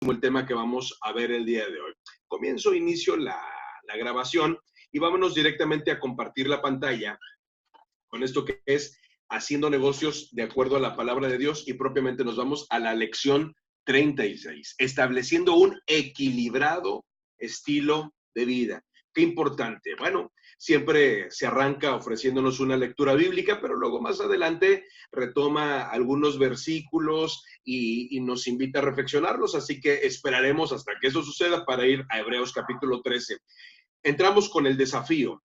como el tema que vamos a ver el día de hoy. Inicio la grabación y vámonos directamente a compartir la pantalla con esto que es haciendo negocios de acuerdo a la palabra de Dios y propiamente nos vamos a la lección 36, estableciendo un equilibrado estilo de vida. Qué importante. Bueno, siempre se arranca ofreciéndonos una lectura bíblica, pero luego más adelante retoma algunos versículos y nos invita a reflexionarlos, así que esperaremos hasta que eso suceda para ir a Hebreos capítulo 13. Entramos con el desafío.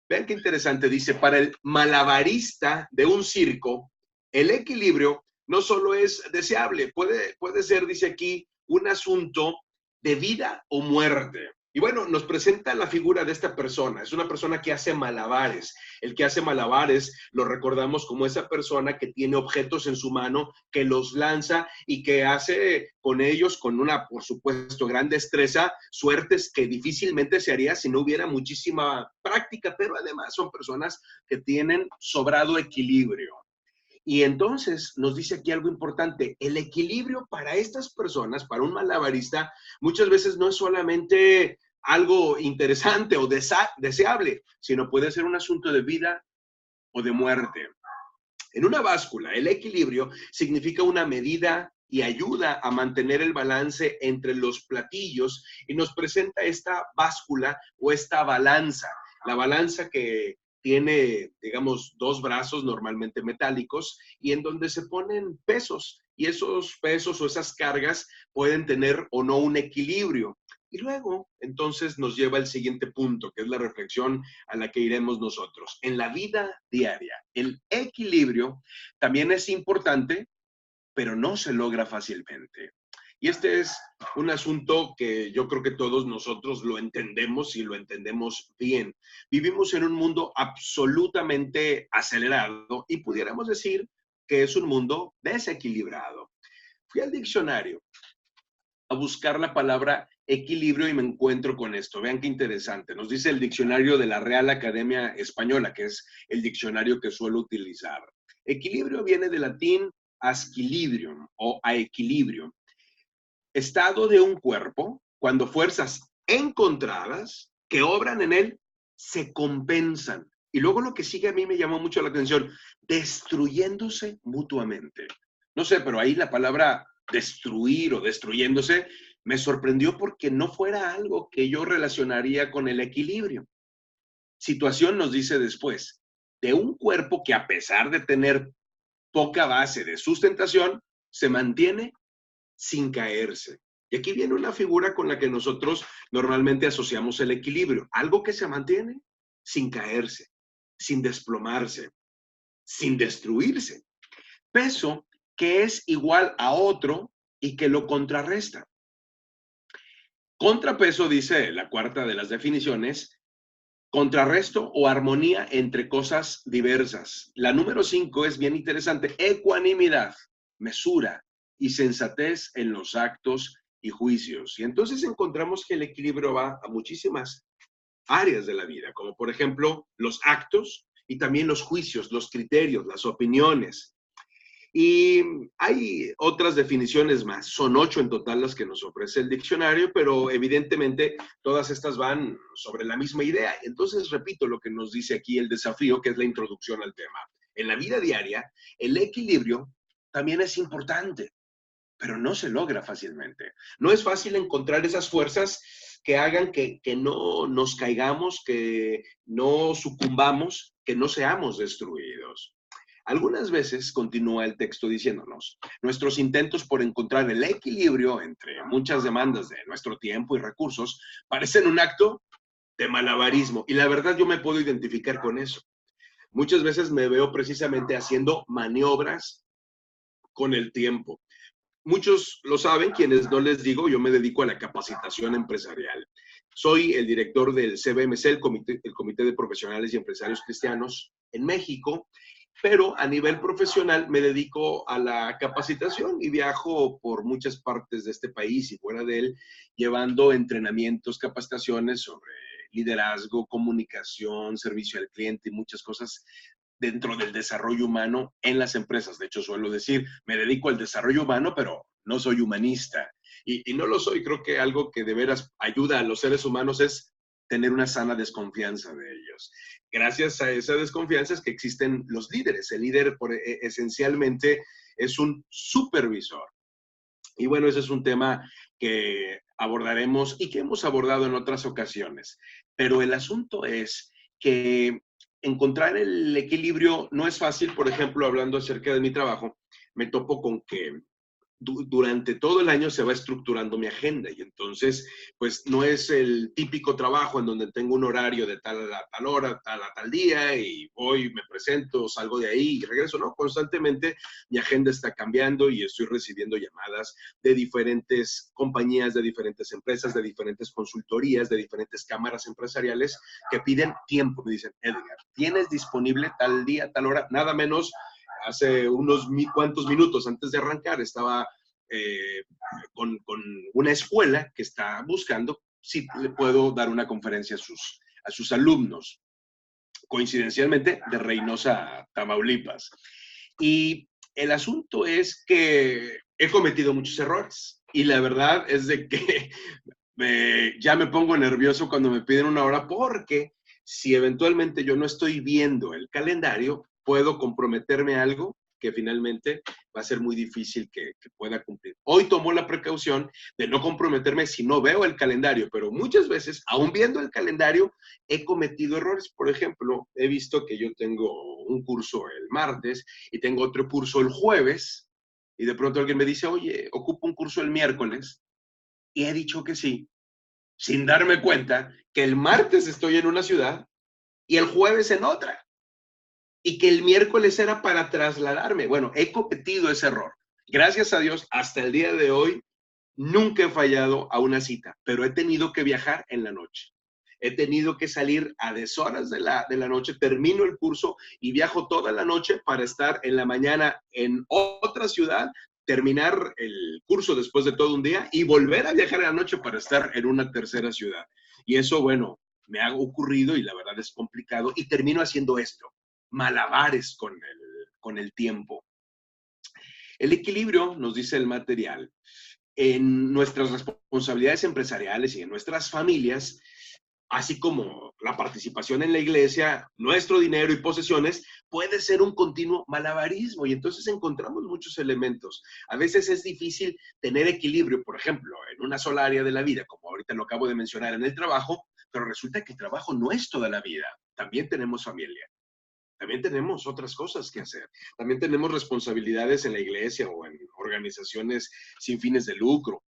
Vean qué interesante, dice, para el malabarista de un circo, el equilibrio no solo es deseable, puede ser, dice aquí, un asunto de vida o muerte. Y bueno, nos presenta la figura de esta persona. Es una persona que hace malabares. El que hace malabares lo recordamos como esa persona que tiene objetos en su mano, que los lanza y que hace con ellos, con una, por supuesto, gran destreza, suertes que difícilmente se haría si no hubiera muchísima práctica, pero además son personas que tienen sobrado equilibrio. Y entonces nos dice aquí algo importante, el equilibrio para estas personas, para un malabarista, muchas veces no es solamente algo interesante o deseable, sino puede ser un asunto de vida o de muerte. En una báscula, el equilibrio significa una medida y ayuda a mantener el balance entre los platillos y nos presenta esta báscula o esta balanza. La balanza que tiene, digamos, dos brazos normalmente metálicos y en donde se ponen pesos y esos pesos o esas cargas pueden tener o no un equilibrio. Y luego, entonces, nos lleva al siguiente punto, que es la reflexión a la que iremos nosotros. En la vida diaria, el equilibrio también es importante, pero no se logra fácilmente. Y este es un asunto que yo creo que todos nosotros lo entendemos y lo entendemos bien. Vivimos en un mundo absolutamente acelerado y pudiéramos decir que es un mundo desequilibrado. Fui al diccionario a buscar la palabra equilibrio y me encuentro con esto. Vean qué interesante. Nos dice el diccionario de la Real Academia Española, que es el diccionario que suelo utilizar. Equilibrio viene del latín asquilibrium o a equilibrio. Estado de un cuerpo cuando fuerzas encontradas que obran en él se compensan. Y luego lo que sigue a mí me llamó mucho la atención, destruyéndose mutuamente. No sé, pero ahí la palabra destruir o destruyéndose me sorprendió porque no fuera algo que yo relacionaría con el equilibrio. Situación nos dice después, de un cuerpo que a pesar de tener poca base de sustentación, se mantiene sin caerse. Y aquí viene una figura con la que nosotros normalmente asociamos el equilibrio, algo que se mantiene sin caerse, sin desplomarse, sin destruirse. Peso que es igual a otro y que lo contrarresta. Contrapeso, dice la cuarta de las definiciones, contrarresto o armonía entre cosas diversas. La número 5 es bien interesante, ecuanimidad, mesura y sensatez en los actos y juicios. Y entonces encontramos que el equilibrio va a muchísimas áreas de la vida, como por ejemplo los actos y también los juicios, los criterios, las opiniones. Y hay otras definiciones más, son 8 en total las que nos ofrece el diccionario, pero evidentemente todas estas van sobre la misma idea. Entonces, repito lo que nos dice aquí el desafío, que es la introducción al tema. En la vida diaria, el equilibrio también es importante, pero no se logra fácilmente. No es fácil encontrar esas fuerzas que hagan que no nos caigamos, que no sucumbamos, que no seamos destruidos. Algunas veces, continúa el texto diciéndonos, nuestros intentos por encontrar el equilibrio entre muchas demandas de nuestro tiempo y recursos parecen un acto de malabarismo. Y la verdad yo me puedo identificar con eso. Muchas veces me veo precisamente haciendo maniobras con el tiempo. Muchos lo saben, quienes no les digo, yo me dedico a la capacitación empresarial. Soy el director del CBMC, el Comité de Profesionales y Empresarios Cristianos en México, pero a nivel profesional me dedico a la capacitación y viajo por muchas partes de este país y fuera de él, llevando entrenamientos, capacitaciones sobre liderazgo, comunicación, servicio al cliente y muchas cosas dentro del desarrollo humano en las empresas. De hecho, suelo decir, me dedico al desarrollo humano, pero no soy humanista. y no lo soy. Creo que algo que de veras ayuda a los seres humanos es tener una sana desconfianza de ellos. Gracias a esa desconfianza es que existen los líderes. El líder esencialmente es un supervisor. Y bueno, ese es un tema que abordaremos y que hemos abordado en otras ocasiones. Pero el asunto es que encontrar el equilibrio no es fácil. Por ejemplo, hablando acerca de mi trabajo, me topo con que durante todo el año se va estructurando mi agenda y entonces, pues no es el típico trabajo en donde tengo un horario de tal a tal hora, tal a tal día y voy, me presento, salgo de ahí y regreso. No, constantemente mi agenda está cambiando y estoy recibiendo llamadas de diferentes compañías, de diferentes empresas, de diferentes consultorías, de diferentes cámaras empresariales que piden tiempo. Me dicen, Edgar, ¿tienes disponible tal día, tal hora? Nada menos hace unos cuantos minutos antes de arrancar estaba con una escuela que está buscando si le puedo dar una conferencia a sus alumnos, coincidencialmente de Reynosa, Tamaulipas. Y el asunto es que he cometido muchos errores y la verdad es de que ya me pongo nervioso cuando me piden una hora porque si eventualmente yo no estoy viendo el calendario, puedo comprometerme a algo que finalmente va a ser muy difícil que pueda cumplir. Hoy tomo la precaución de no comprometerme si no veo el calendario, pero muchas veces, aún viendo el calendario, he cometido errores. Por ejemplo, he visto que yo tengo un curso el martes y tengo otro curso el jueves, y de pronto alguien me dice, oye, ocupo un curso el miércoles, y he dicho que sí, sin darme cuenta que el martes estoy en una ciudad y el jueves en otra, y que el miércoles era para trasladarme. Bueno, he cometido ese error. Gracias a Dios, hasta el día de hoy, nunca he fallado a una cita, pero he tenido que viajar en la noche. He tenido que salir a deshoras de la noche, termino el curso y viajo toda la noche para estar en la mañana en otra ciudad, terminar el curso después de todo un día y volver a viajar en la noche para estar en una tercera ciudad. Y eso, bueno, me ha ocurrido y la verdad es complicado y termino haciendo esto, malabares con el tiempo. El equilibrio, nos dice el material, en nuestras responsabilidades empresariales y en nuestras familias, así como la participación en la iglesia, nuestro dinero y posesiones, puede ser un continuo malabarismo y entonces encontramos muchos elementos. A veces es difícil tener equilibrio, por ejemplo, en una sola área de la vida, como ahorita lo acabo de mencionar en el trabajo, pero resulta que el trabajo no es toda la vida. También tenemos familia. También tenemos otras cosas que hacer. También tenemos responsabilidades en la iglesia o en organizaciones sin fines de lucro.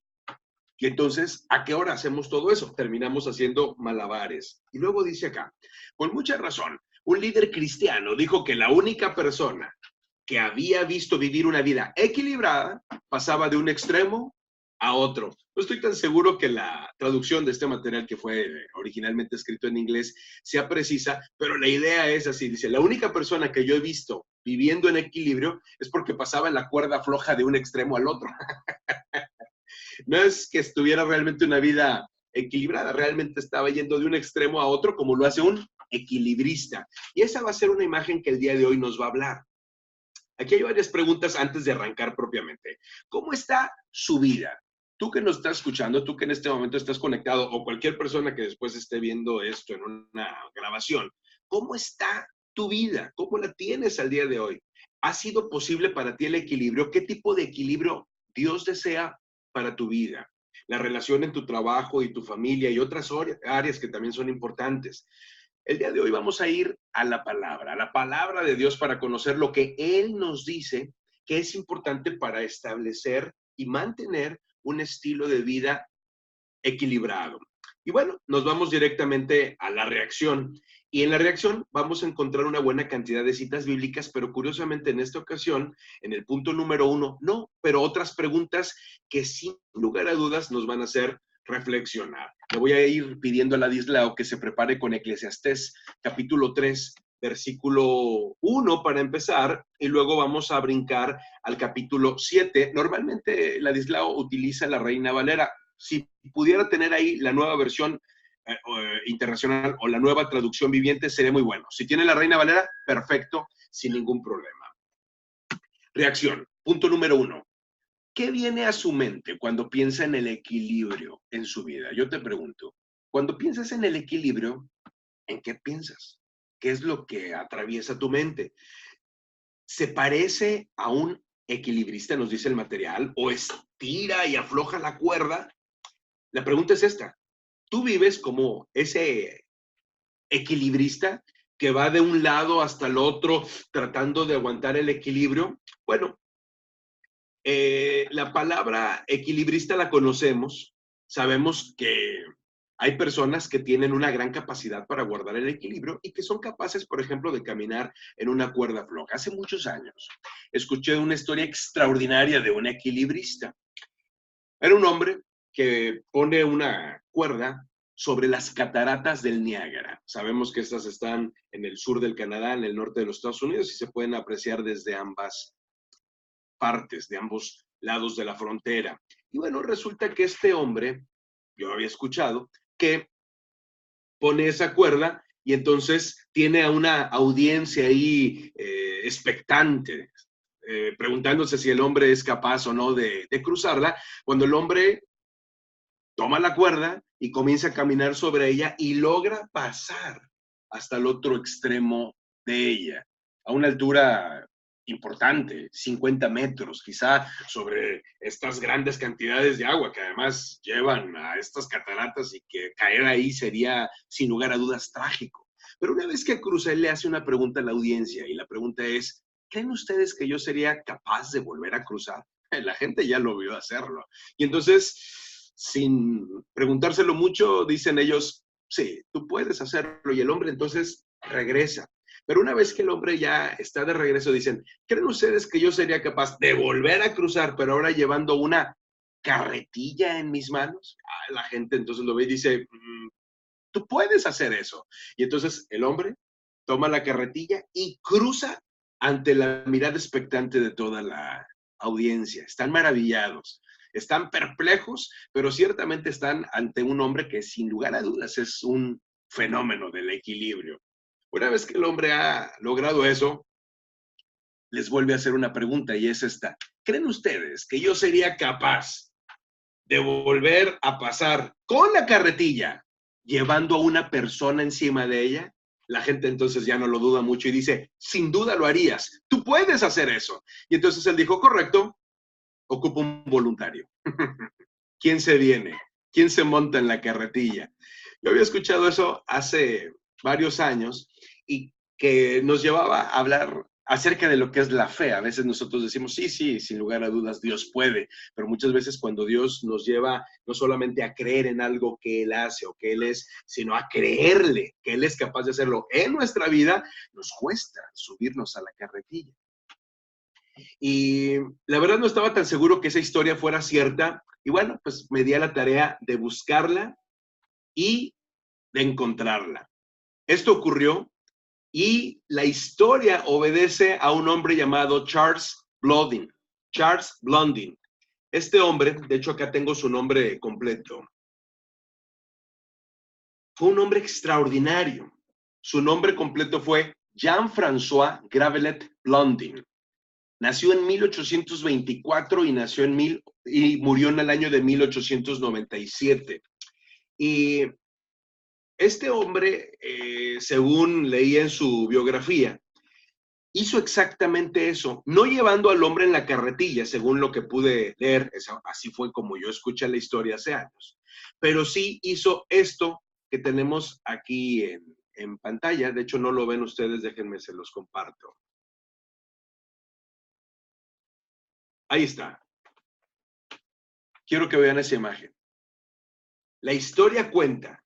Y entonces, ¿a qué hora hacemos todo eso? Terminamos haciendo malabares. Y luego dice acá, con mucha razón, un líder cristiano dijo que la única persona que había visto vivir una vida equilibrada pasaba de un extremo a otro. No estoy tan seguro que la traducción de este material, que fue originalmente escrito en inglés, sea precisa, pero la idea es así. Dice, la única persona que yo he visto viviendo en equilibrio es porque pasaba en la cuerda floja de un extremo al otro. No es que estuviera realmente una vida equilibrada, realmente estaba yendo de un extremo a otro como lo hace un equilibrista. Y esa va a ser una imagen que el día de hoy nos va a hablar. Aquí hay varias preguntas antes de arrancar propiamente. ¿Cómo está su vida? Tú que nos estás escuchando, tú que en este momento estás conectado o cualquier persona que después esté viendo esto en una grabación, ¿cómo está tu vida? ¿Cómo la tienes al día de hoy? ¿Ha sido posible para ti el equilibrio? ¿Qué tipo de equilibrio Dios desea para tu vida? La relación en tu trabajo y tu familia y otras áreas que también son importantes. El día de hoy vamos a ir a la palabra de Dios para conocer lo que Él nos dice que es importante para establecer y mantener un estilo de vida equilibrado. Y bueno, nos vamos directamente a la reacción. Y en la reacción vamos a encontrar una buena cantidad de citas bíblicas, pero curiosamente en esta ocasión, en el punto número 1, no, pero otras preguntas que sin lugar a dudas nos van a hacer reflexionar. Le voy a ir pidiendo a Ladislao que se prepare con Eclesiastés, capítulo 3, versículo 1 para empezar, y luego vamos a brincar al capítulo 7. Normalmente Ladislao utiliza la Reina Valera. Si pudiera tener ahí la nueva versión internacional o la nueva traducción viviente, sería muy bueno. Si tiene la Reina Valera, perfecto, sin ningún problema. Reacción. Punto número 1. ¿Qué viene a su mente cuando piensa en el equilibrio en su vida? Yo te pregunto, cuando piensas en el equilibrio, ¿en qué piensas? ¿Qué es lo que atraviesa tu mente? ¿Se parece a un equilibrista, nos dice el material, o estira y afloja la cuerda? La pregunta es esta. ¿Tú vives como ese equilibrista que va de un lado hasta el otro tratando de aguantar el equilibrio? Bueno, la palabra equilibrista la conocemos, sabemos que hay personas que tienen una gran capacidad para guardar el equilibrio y que son capaces, por ejemplo, de caminar en una cuerda floja. Hace muchos años escuché una historia extraordinaria de un equilibrista. Era un hombre que pone una cuerda sobre las cataratas del Niágara. Sabemos que estas están en el sur del Canadá, en el norte de los Estados Unidos, y se pueden apreciar desde ambas partes, de ambos lados de la frontera. Y bueno, resulta que este hombre, yo había escuchado, que pone esa cuerda y entonces tiene a una audiencia ahí expectante, preguntándose si el hombre es capaz o no de cruzarla, cuando el hombre toma la cuerda y comienza a caminar sobre ella y logra pasar hasta el otro extremo de ella, a una altura importante, 50 metros, quizá sobre estas grandes cantidades de agua que además llevan a estas cataratas y que caer ahí sería, sin lugar a dudas, trágico. Pero una vez que cruza, él le hace una pregunta a la audiencia y la pregunta es, ¿creen ustedes que yo sería capaz de volver a cruzar? La gente ya lo vio hacerlo. Y entonces, sin preguntárselo mucho, dicen ellos, sí, tú puedes hacerlo. Y el hombre entonces regresa. Pero una vez que el hombre ya está de regreso, dicen, ¿creen ustedes que yo sería capaz de volver a cruzar, pero ahora llevando una carretilla en mis manos? La gente entonces lo ve y dice, tú puedes hacer eso. Y entonces el hombre toma la carretilla y cruza ante la mirada expectante de toda la audiencia. Están maravillados, están perplejos, pero ciertamente están ante un hombre que sin lugar a dudas es un fenómeno del equilibrio. Una vez que el hombre ha logrado eso, les vuelve a hacer una pregunta y es esta. ¿Creen ustedes que yo sería capaz de volver a pasar con la carretilla llevando a una persona encima de ella? La gente entonces ya no lo duda mucho y dice, sin duda lo harías, tú puedes hacer eso. Y entonces él dijo, correcto, ocupo un voluntario. ¿Quién se viene? ¿Quién se monta en la carretilla? Yo había escuchado eso hace varios años y que nos llevaba a hablar acerca de lo que es la fe. A veces nosotros decimos, sí, sí, sin lugar a dudas, Dios puede, pero muchas veces cuando Dios nos lleva no solamente a creer en algo que Él hace o que Él es, sino a creerle que Él es capaz de hacerlo en nuestra vida, nos cuesta subirnos a la carretilla. Y la verdad no estaba tan seguro que esa historia fuera cierta. Y bueno, pues me di a la tarea de buscarla y de encontrarla. Esto ocurrió y la historia obedece a un hombre llamado Charles Blondin. Charles Blondin. Este hombre, de hecho acá tengo su nombre completo, fue un hombre extraordinario. Su nombre completo fue Jean-François Gravelet Blondin. Nació en 1824 y murió en el año de 1897. Y este hombre, según leía en su biografía, hizo exactamente eso, no llevando al hombre en la carretilla, según lo que pude leer, así fue como yo escuché la historia hace años, pero sí hizo esto que tenemos aquí en pantalla. De hecho, no lo ven ustedes, déjenme, se los comparto. Ahí está. Quiero que vean esa imagen. La historia cuenta,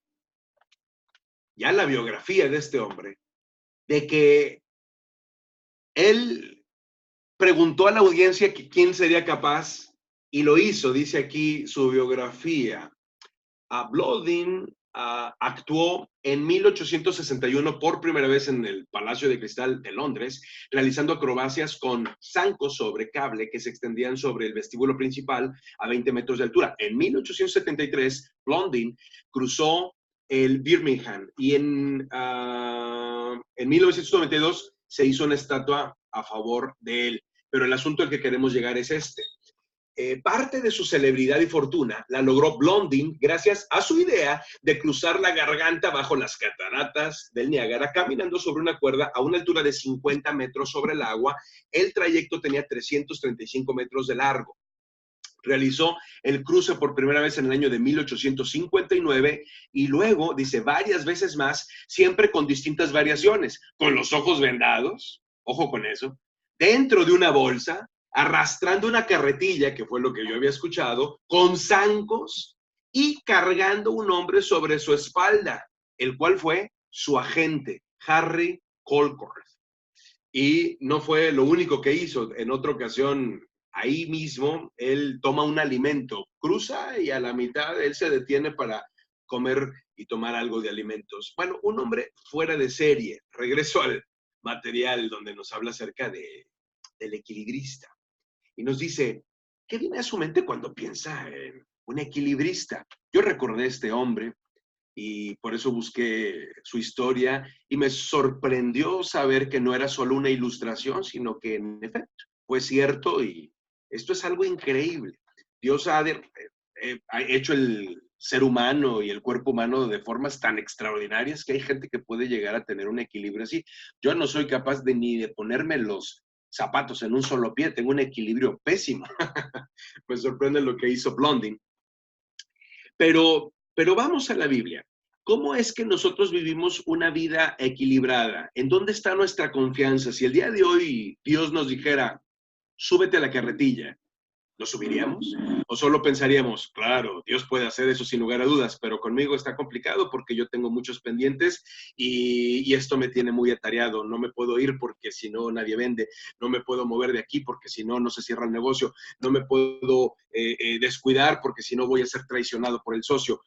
ya la biografía de este hombre, de que él preguntó a la audiencia que quién sería capaz y lo hizo, dice aquí su biografía. Blondin actuó en 1861 por primera vez en el Palacio de Cristal de Londres, realizando acrobacias con zancos sobre cable que se extendían sobre el vestíbulo principal a 20 metros de altura. En 1873, Blondin cruzó el Birmingham y en 1992 se hizo una estatua a favor de él. Pero el asunto al que queremos llegar es este. parte de su celebridad y fortuna la logró Blondin gracias a su idea de cruzar la garganta bajo las cataratas del Niágara caminando sobre una cuerda a una altura de 50 metros sobre el agua. El trayecto tenía 335 metros de largo. Realizó el cruce por primera vez en el año de 1859 y luego, dice, varias veces más, siempre con distintas variaciones, con los ojos vendados, ojo con eso, dentro de una bolsa, arrastrando una carretilla, que fue lo que yo había escuchado, con zancos y cargando un hombre sobre su espalda, el cual fue su agente, Harry Colcord. Y no fue lo único que hizo. En otra ocasión, ahí mismo, él toma un alimento, cruza y a la mitad él se detiene para comer y tomar algo de alimentos. Bueno, un hombre fuera de serie. Regreso al material donde nos habla acerca del equilibrista. Y nos dice, ¿qué viene a su mente cuando piensa en un equilibrista? Yo recordé a este hombre y por eso busqué su historia y me sorprendió saber que no era solo una ilustración, sino que en efecto fue cierto y esto es algo increíble. Dios ha hecho el ser humano y el cuerpo humano de formas tan extraordinarias que hay gente que puede llegar a tener un equilibrio así. Yo no soy capaz ni de ponerme los zapatos en un solo pie, tengo un equilibrio pésimo. Me sorprende lo que hizo Blondin. Pero vamos a la Biblia. ¿Cómo es que nosotros vivimos una vida equilibrada? ¿En dónde está nuestra confianza? Si el día de hoy Dios nos dijera, súbete a la carretilla, ¿lo subiríamos? ¿O solo pensaríamos, claro, Dios puede hacer eso sin lugar a dudas, pero conmigo está complicado porque yo tengo muchos pendientes y esto me tiene muy atareado. No me puedo ir porque si no nadie vende, no me puedo mover de aquí porque si no, no se cierra el negocio, no me puedo descuidar porque si no voy a ser traicionado por el socio.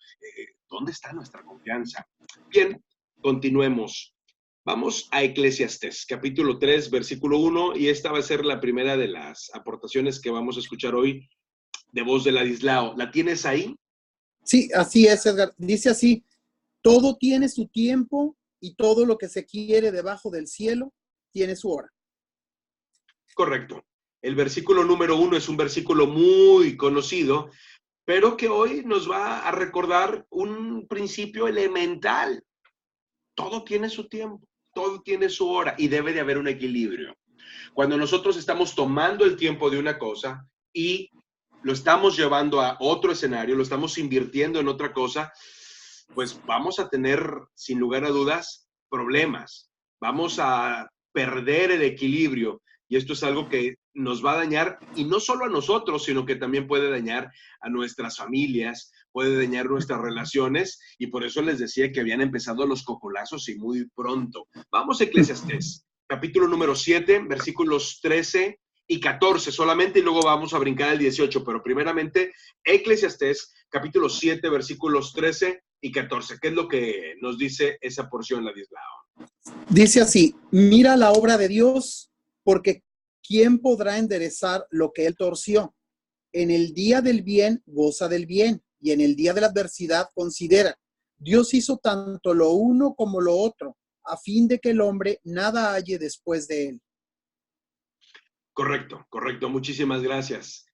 ¿Dónde está nuestra confianza? Bien, continuemos. Vamos a Eclesiastés, capítulo 3, versículo 1, y esta va a ser la primera de las aportaciones que vamos a escuchar hoy de voz de Ladislao. ¿La tienes ahí? Sí, así es, Edgar. Dice así, todo tiene su tiempo y todo lo que se quiere debajo del cielo tiene su hora. Correcto. El versículo número 1 es un versículo muy conocido, pero que hoy nos va a recordar un principio elemental. Todo tiene su tiempo, todo tiene su hora y debe de haber un equilibrio. Cuando nosotros estamos tomando el tiempo de una cosa y lo estamos llevando a otro escenario, lo estamos invirtiendo en otra cosa, pues vamos a tener, sin lugar a dudas, problemas. Vamos a perder el equilibrio y esto es algo que nos va a dañar y no solo a nosotros, sino que también puede dañar a nuestras familias, puede dañar nuestras relaciones y por eso les decía que habían empezado los cocolazos y muy pronto. Vamos a Eclesiastés, capítulo número 7, versículos 13 y 14 solamente y luego vamos a brincar al 18, pero primeramente Eclesiastés, capítulo 7, versículos 13 y 14. ¿Qué es lo que nos dice esa porción, Ladislao? Dice así, mira la obra de Dios, porque ¿quién podrá enderezar lo que él torció? En el día del bien goza del bien, y en el día de la adversidad considera. Dios hizo tanto lo uno como lo otro, a fin de que el hombre nada halle después de él. Correcto, correcto. Muchísimas gracias.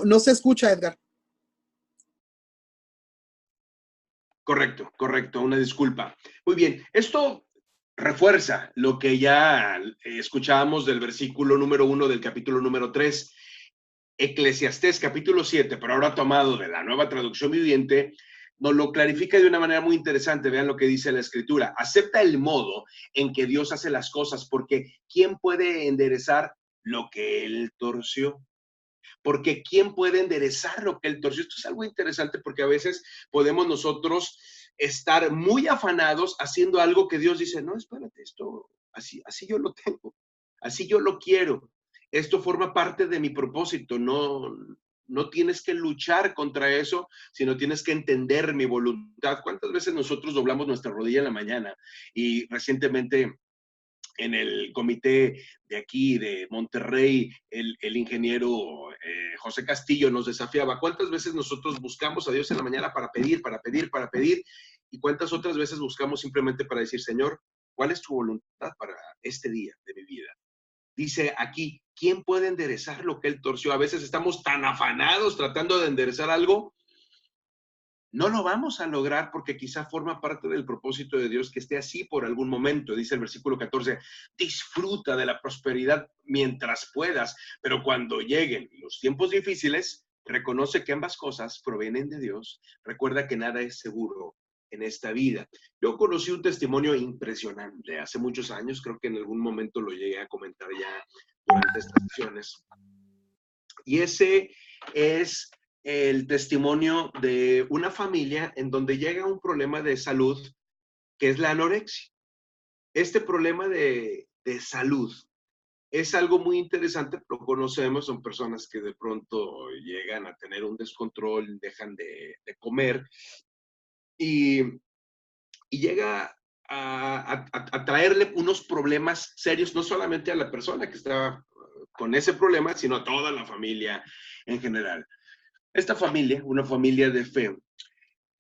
No se escucha, Edgar. Correcto, correcto. Una disculpa. Muy bien. Esto refuerza lo que ya escuchábamos del versículo número 1 del capítulo número 3. Eclesiastés capítulo 7, pero ahora tomado de la Nueva Traducción Viviente, nos lo clarifica de una manera muy interesante. Vean lo que dice la Escritura. Acepta el modo en que Dios hace las cosas, porque ¿quién puede enderezar lo que Él torció? Porque ¿quién puede enderezar lo que Él torció? Esto es algo interesante porque a veces podemos nosotros estar muy afanados haciendo algo que Dios dice, no, espérate, esto así yo lo tengo, así yo lo quiero. Esto forma parte de mi propósito, no tienes que luchar contra eso, sino tienes que entender mi voluntad. ¿Cuántas veces nosotros doblamos nuestra rodilla en la mañana? Y recientemente en el comité de aquí, de Monterrey, el ingeniero José Castillo nos desafiaba. ¿Cuántas veces nosotros buscamos a Dios en la mañana para pedir, para pedir, para pedir? ¿Y cuántas otras veces buscamos simplemente para decir, Señor, ¿cuál es tu voluntad para este día de mi vida? Dice aquí, ¿quién puede enderezar lo que él torció? A veces estamos tan afanados tratando de enderezar algo, no lo vamos a lograr porque quizá forma parte del propósito de Dios que esté así por algún momento. Dice el versículo 14, disfruta de la prosperidad mientras puedas, pero cuando lleguen los tiempos difíciles, reconoce que ambas cosas provienen de Dios. Recuerda que nada es seguro en esta vida. Yo conocí un testimonio impresionante hace muchos años, creo que en algún momento lo llegué a comentar ya durante estas sesiones. Y ese es el testimonio de una familia en donde llega un problema de salud que es la anorexia. Este problema de salud es algo muy interesante, lo conocemos, son personas que de pronto llegan a tener un descontrol, dejan de comer y llega a traerle unos problemas serios, no solamente a la persona que está con ese problema, sino a toda la familia en general. Esta familia, una familia de fe,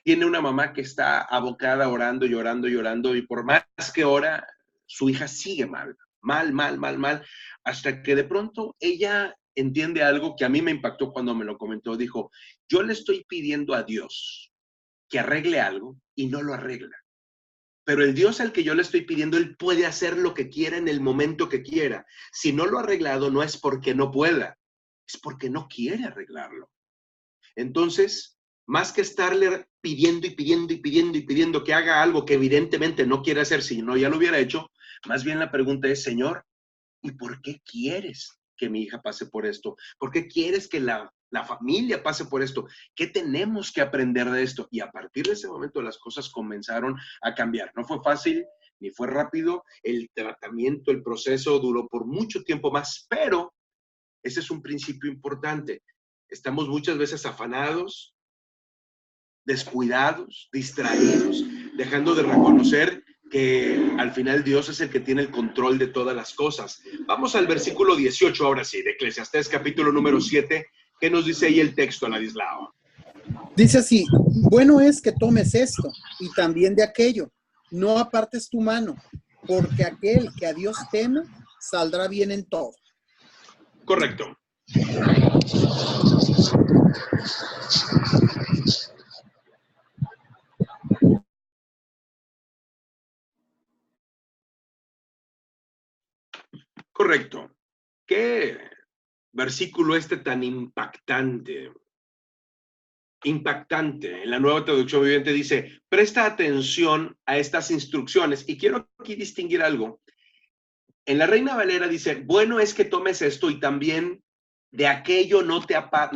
tiene una mamá que está abocada orando, llorando, llorando, y por más que ora, su hija sigue mal, mal, mal, mal, mal, hasta que de pronto ella entiende algo que a mí me impactó cuando me lo comentó. Dijo, yo le estoy pidiendo a Dios que arregle algo y no lo arregla. Pero el Dios al que yo le estoy pidiendo, Él puede hacer lo que quiera en el momento que quiera. Si no lo ha arreglado, no es porque no pueda, es porque no quiere arreglarlo. Entonces, más que estarle pidiendo y pidiendo y pidiendo y pidiendo que haga algo que evidentemente no quiere hacer, si no ya lo hubiera hecho, más bien la pregunta es, Señor, ¿y por qué quieres que mi hija pase por esto? ¿Por qué quieres que la familia pase por esto? ¿Qué tenemos que aprender de esto? Y a partir de ese momento las cosas comenzaron a cambiar. No fue fácil ni fue rápido. El tratamiento, el proceso duró por mucho tiempo más, pero ese es un principio importante. Estamos muchas veces afanados, descuidados, distraídos, dejando de reconocer que al final Dios es el que tiene el control de todas las cosas. Vamos al versículo 18 ahora sí, de Eclesiastés capítulo número 7, ¿qué nos dice ahí el texto, Ladislao? Dice así, bueno es que tomes esto y también de aquello, no apartes tu mano, porque aquel que a Dios teme saldrá bien en todo. Correcto. Correcto. ¿Qué versículo este tan impactante? Impactante. En la Nueva Traducción Viviente dice, presta atención a estas instrucciones. Y quiero aquí distinguir algo. En la Reina Valera dice, bueno es que tomes esto y también de aquello no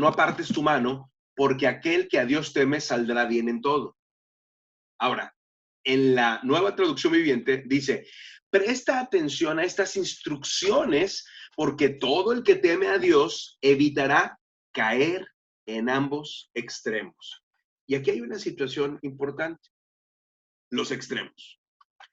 apartes tu mano, porque aquel que a Dios teme saldrá bien en todo. Ahora, en la Nueva Traducción Viviente dice, presta atención a estas instrucciones, porque todo el que teme a Dios evitará caer en ambos extremos. Y aquí hay una situación importante, los extremos.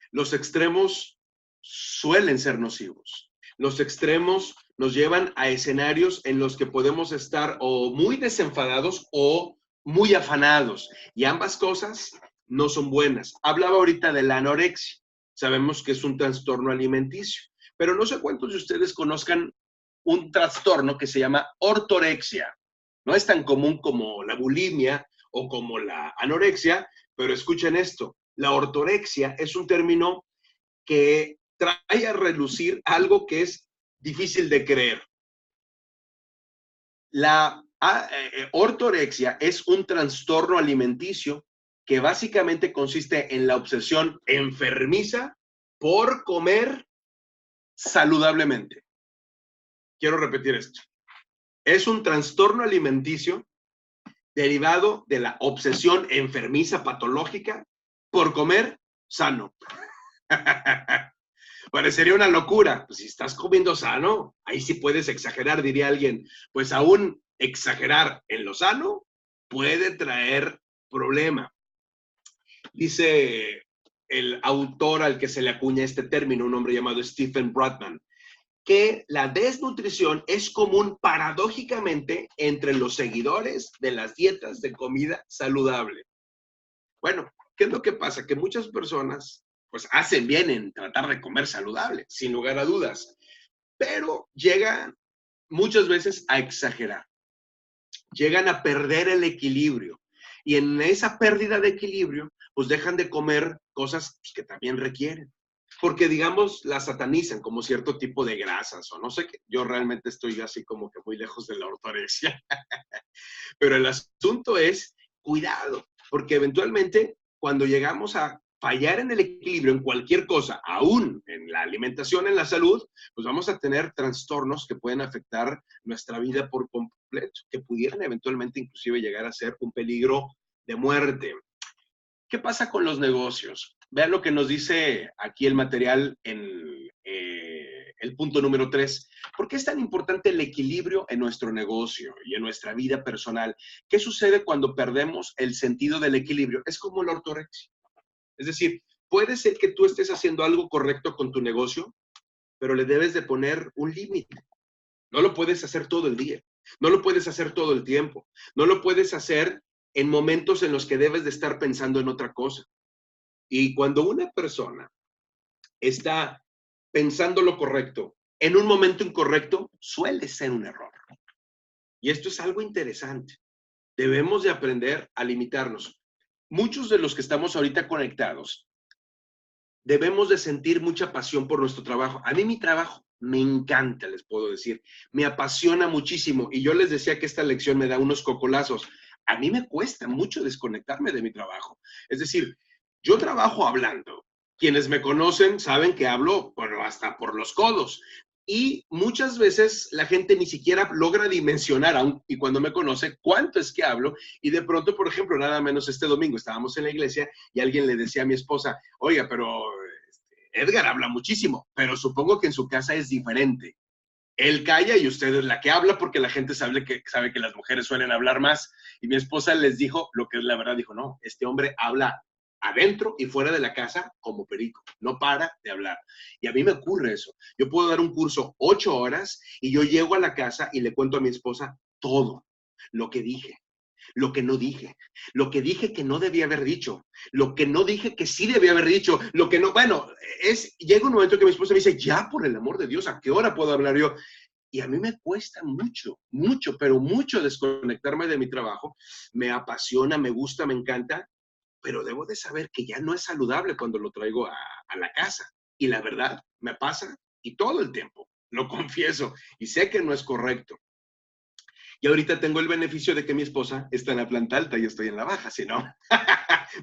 Los extremos suelen ser nocivos. Los extremos nos llevan a escenarios en los que podemos estar o muy desenfadados o muy afanados. Y ambas cosas no son buenas. Hablaba ahorita de la anorexia. Sabemos que es un trastorno alimenticio. Pero no sé cuántos de ustedes conozcan un trastorno que se llama ortorexia. No es tan común como la bulimia o como la anorexia, pero escuchen esto. La ortorexia es un término que trae a relucir algo que es difícil de creer. La ortorexia es un trastorno alimenticio que básicamente consiste en la obsesión enfermiza por comer saludablemente. Quiero repetir esto. Es un trastorno alimenticio derivado de la obsesión enfermiza patológica por comer sano. Parecería una locura. Pues si estás comiendo sano, ahí sí puedes exagerar, diría alguien. Pues aún exagerar en lo sano puede traer problema. Dice el autor al que se le acuña este término, un hombre llamado Stephen Bradman, que la desnutrición es común paradójicamente entre los seguidores de las dietas de comida saludable. Bueno, ¿qué es lo que pasa? Que muchas personas pues hacen bien en tratar de comer saludable, sin lugar a dudas, pero llegan muchas veces a exagerar, llegan a perder el equilibrio y en esa pérdida de equilibrio pues dejan de comer cosas pues, que también requieren. Porque, digamos, la satanizan como cierto tipo de grasas o no sé qué. Yo realmente estoy así como que muy lejos de la ortorexia. Pero el asunto es cuidado, porque eventualmente cuando llegamos a fallar en el equilibrio en cualquier cosa, aún en la alimentación, en la salud, pues vamos a tener trastornos que pueden afectar nuestra vida por completo, que pudieran eventualmente inclusive llegar a ser un peligro de muerte. ¿Qué pasa con los negocios? Vean lo que nos dice aquí el material en el punto número 3. ¿Por qué es tan importante el equilibrio en nuestro negocio y en nuestra vida personal? ¿Qué sucede cuando perdemos el sentido del equilibrio? Es como la ortorexia. Es decir, puede ser que tú estés haciendo algo correcto con tu negocio, pero le debes de poner un límite. No lo puedes hacer todo el día. No lo puedes hacer todo el tiempo. No lo puedes hacer en momentos en los que debes de estar pensando en otra cosa. Y cuando una persona está pensando lo correcto en un momento incorrecto, suele ser un error. Y esto es algo interesante. Debemos de aprender a limitarnos. Muchos de los que estamos ahorita conectados, debemos de sentir mucha pasión por nuestro trabajo. A mí mi trabajo me encanta, les puedo decir. Me apasiona muchísimo. Y yo les decía que esta lección me da unos cocolazos. A mí me cuesta mucho desconectarme de mi trabajo. Es decir, yo trabajo hablando. Quienes me conocen saben que hablo, bueno, hasta por los codos. Y muchas veces la gente ni siquiera logra dimensionar, aún y cuando me conoce, cuánto es que hablo. Y de pronto, por ejemplo, nada menos este domingo estábamos en la iglesia y alguien le decía a mi esposa, oiga, pero Edgar habla muchísimo, pero supongo que en su casa es diferente. Él calla y usted es la que habla porque la gente sabe que las mujeres suelen hablar más. Y mi esposa les dijo lo que es la verdad. Dijo, no, este hombre habla adentro y fuera de la casa como perico. No para de hablar. Y a mí me ocurre eso. Yo puedo dar un curso 8 horas y yo llego a la casa y le cuento a mi esposa todo lo que dije, lo que no dije, lo que dije que no debía haber dicho, lo que no dije que sí debía haber dicho, lo que no, bueno, llega un momento que mi esposa me dice, ya por el amor de Dios, ¿a qué hora puedo hablar yo? Y a mí me cuesta mucho, mucho, pero mucho desconectarme de mi trabajo. Me apasiona, me gusta, me encanta, pero debo de saber que ya no es saludable cuando lo traigo a la casa. Y la verdad, me pasa y todo el tiempo, lo confieso, y sé que no es correcto. Y ahorita tengo el beneficio de que mi esposa está en la planta alta y estoy en la baja, si no,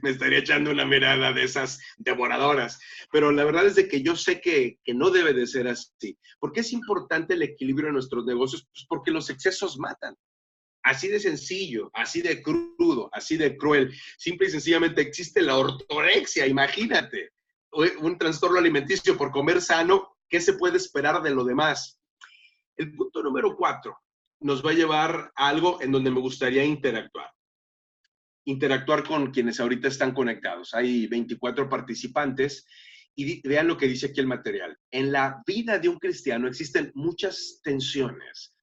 me estaría echando una mirada de esas devoradoras. Pero la verdad es de que yo sé que no debe de ser así. ¿Por qué es importante el equilibrio en nuestros negocios? Pues porque los excesos matan. Así de sencillo, así de crudo, así de cruel. Simple y sencillamente existe la ortorexia, imagínate. Un trastorno alimenticio por comer sano, ¿qué se puede esperar de lo demás? El punto número 4 nos va a llevar a algo en donde me gustaría interactuar. Interactuar con quienes ahorita están conectados. Hay 24 participantes y vean lo que dice aquí el material. En la vida de un cristiano existen muchas tensiones.